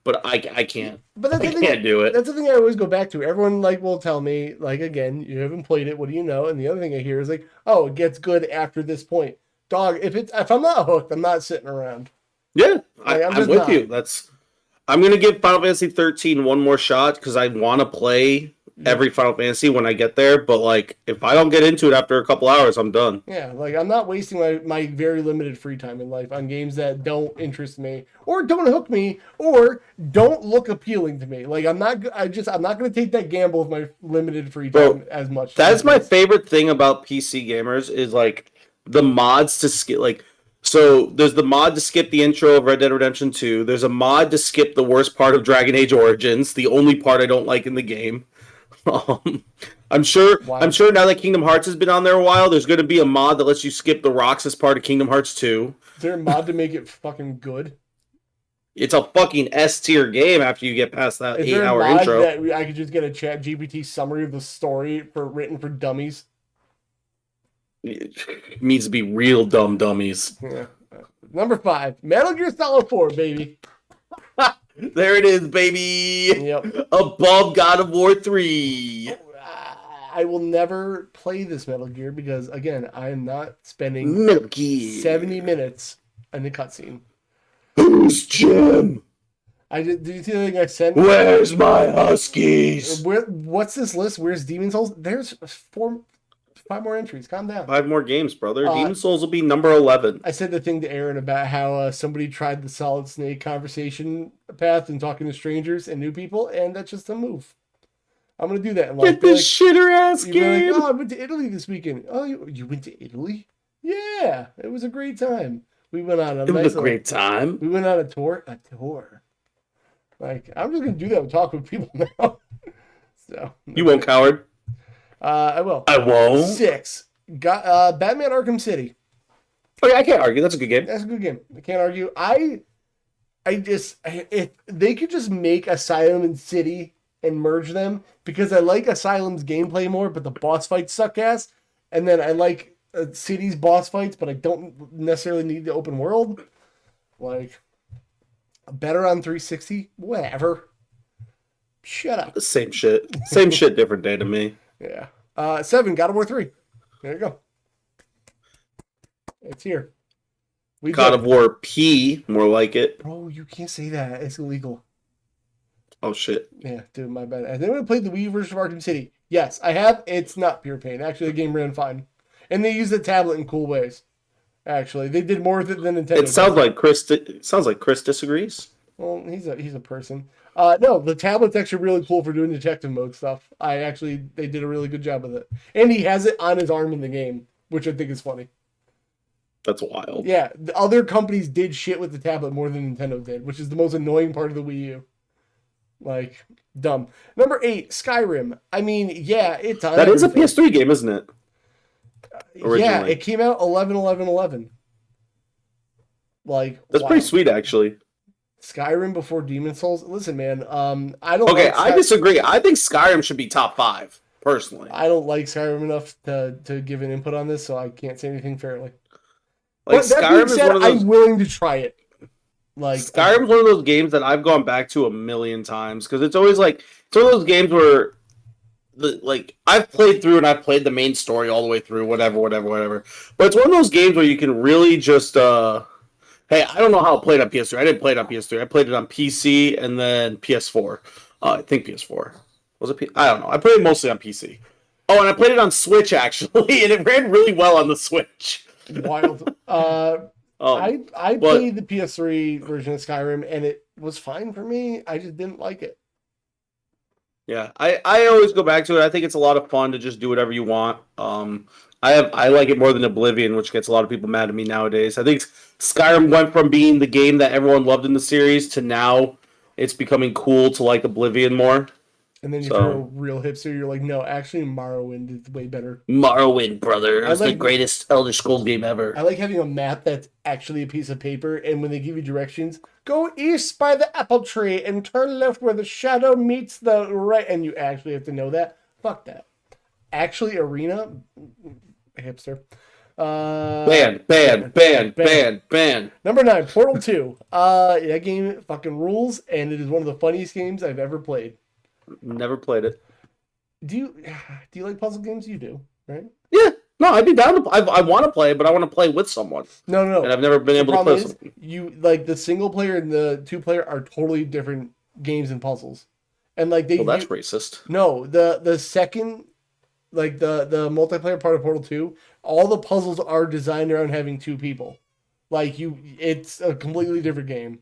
but I can't. But I can't do it. That's the thing I always go back to. Everyone, like, will tell me, like, again, you haven't played it, what do you know? And the other thing I hear is, like, oh, it gets good after this point. Dog, if I'm not hooked, I'm not sitting around. Yeah, like, I'm with you. I'm going to give Final Fantasy 13 one more shot because I want to play every Final Fantasy when I get there, but like if I don't get into it after a couple hours, I'm done. Yeah, like I'm not wasting my very limited free time in life on games that don't interest me or don't hook me or don't look appealing to me. Like I'm not going to take that gamble with my limited free time as much. That's my favorite thing about PC gamers is like the mods to skip. Like, so there's the mod to skip the intro of Red Dead Redemption 2. There's a mod to skip the worst part of Dragon Age Origins, the only part I don't like in the game. I'm sure now that Kingdom Hearts has been on there a while, there's going to be a mod that lets you skip the rocks as part of Kingdom Hearts 2. Is there a mod to make it fucking good? It's a fucking S-tier game after you get past that 8-hour intro. That I could just get a chat GPT summary of the story written for dummies? It needs to be real dumb dummies. Yeah. Number 5, Metal Gear Solid 4, baby. There it is, baby. Yep. Above God of War 3. I will never play this Metal Gear because, again, I am not spending 70 minutes in the cutscene. Who's Jim? Did you see the thing I sent? Where's my Huskies? What's this list? Where's Demon's Souls? There's 5 more entries. Calm down. 5 more games, brother. Demon's Souls will be number 11. I said the thing to Aaron about how somebody tried the Solid Snake conversation path and talking to strangers and new people, and that's just a move. I'm going to do that. And get this shitter ass game. Like, oh, I went to Italy this weekend. Oh, you went to Italy? Yeah, it was a great time. We went on great time. We went on a tour. Like, I'm just going to do that and talk with people now. So you won't, coward. I will. I won't. 6. Got Batman Arkham City. Okay, I can't argue. That's a good game. That's a good game. I can't argue. If they could just make Asylum and City and merge them, because I like Asylum's gameplay more, but the boss fights suck ass. And then I like City's boss fights, but I don't necessarily need the open world. Like, better on 360? Whatever. Shut up. Same shit. Same shit, different day to me. Yeah. 7, God of War 3. There you go. It's here. God of War P, more like it. Bro, you can't say that. It's illegal. Oh, shit. Yeah, dude, my bad. Has anyone played the Wii version of Arkham City? Yes, I have. It's not pure pain. Actually, the game ran fine. And they use the tablet in cool ways. Actually, they did more with it than Nintendo. It sounds like Chris disagrees. Well, he's a person. No, the tablet's actually really cool for doing detective mode stuff. They did a really good job with it. And he has it on his arm in the game, which I think is funny. That's wild. Yeah, the other companies did shit with the tablet more than Nintendo did, which is the most annoying part of the Wii U. Like, dumb. Number 8, Skyrim. I mean, yeah, it's on That is a PS3 game, isn't it? Yeah, it came out 11/11/11. Like That's pretty sweet, actually. Skyrim before Demon Souls. Listen, man. I don't. Okay, like I disagree. I think Skyrim should be top 5, personally. I don't like Skyrim enough to give an input on this, so I can't say anything fairly. Like, But that Skyrim being is said, one of those. I'm willing to try it. Like Skyrim's one of those games that I've gone back to a million times because it's always like it's one of those games where, like, I've played through and I've played the main story all the way through, whatever. But it's one of those games where you can really just, hey, I don't know how it played on PS3. I didn't play it on PS3. I played it on PC and then PS4. I think PS4 was it. I don't know. I played it mostly on PC. Oh, and I played it on Switch actually, and it ran really well on the Switch. Wild. I played the PS3 version of Skyrim, and it was fine for me. I just didn't like it. Yeah, I always go back to it. I think it's a lot of fun to just do whatever you want. I like it more than Oblivion, which gets a lot of people mad at me nowadays. I think Skyrim went from being the game that everyone loved in the series to now it's becoming cool to like Oblivion more. And then if you're a real hipster, you're like, no, actually, Morrowind is way better. Morrowind, brother. It's the greatest Elder Scrolls game ever. I like having a map that's actually a piece of paper, and when they give you directions, go east by the apple tree and turn left where the shadow meets the right, and you actually have to know that. Fuck that. Actually, Arena, hipster. Ban. Number 9, Portal 2. That game fucking rules, and it is one of the funniest games I've ever played. Never played it. Do you like puzzle games? You do, right? Yeah. No, I'd be down to. I want to play, but I want to play with someone. No. And I've never been able to play. You like the single player and the 2-player are totally different games and puzzles, and like they. Well, that's racist. No, the second, like the multiplayer part of Portal 2, all the puzzles are designed around having 2 people. Like it's a completely different game.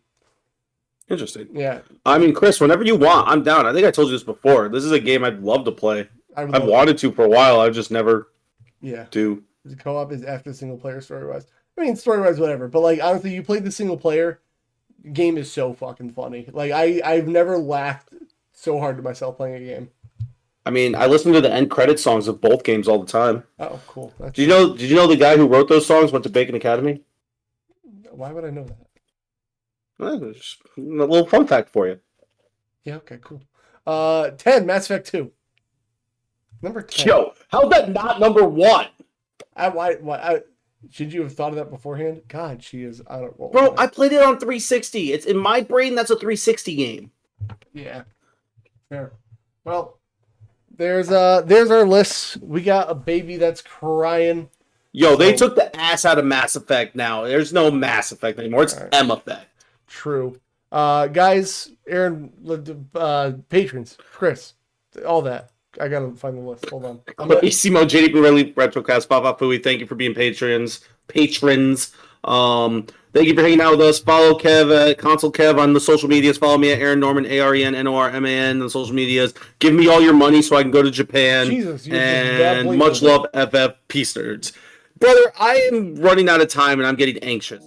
Interesting. Yeah. I mean, Chris, whenever you want, I'm down. I think I told you this before. This is a game I'd love to play. I've wanted to for a while. I just never do. The co-op is after single player story-wise. I mean, story-wise, whatever. But, like, honestly, you played the single player, game is so fucking funny. Like, I've never laughed so hard to myself playing a game. I mean, I listen to the end credit songs of both games all the time. Oh, cool. Did you know the guy who wrote those songs went to Bacon Academy? Why would I know that? Just a little fun fact for you. Yeah, okay, cool. 10, Mass Effect 2. Number 10. Yo, how's that not number 1? Should you have thought of that beforehand? God, she is on a roll. Bro, I played it on 360. It's in my brain, that's a 360 game. Yeah. Fair. Well, there's our list. We got a baby that's crying. Yo, they took the ass out of Mass Effect now. There's no Mass Effect anymore. It's M Effect. True. Guys, Aaron, patrons, Chris, all that. I gotta find the list. Hold on. Simo, JD Pirelli, Retrocast, Papa Pui, thank you for being patrons. Thank you for hanging out with us. Follow Kev at Console Kev on the social medias. Follow me at Aaron Norman, ArenNorman on the social medias. Give me all your money so I can go to Japan. Jesus, and much love, FF Peace Nerds. Brother, I am running out of time and I'm getting anxious.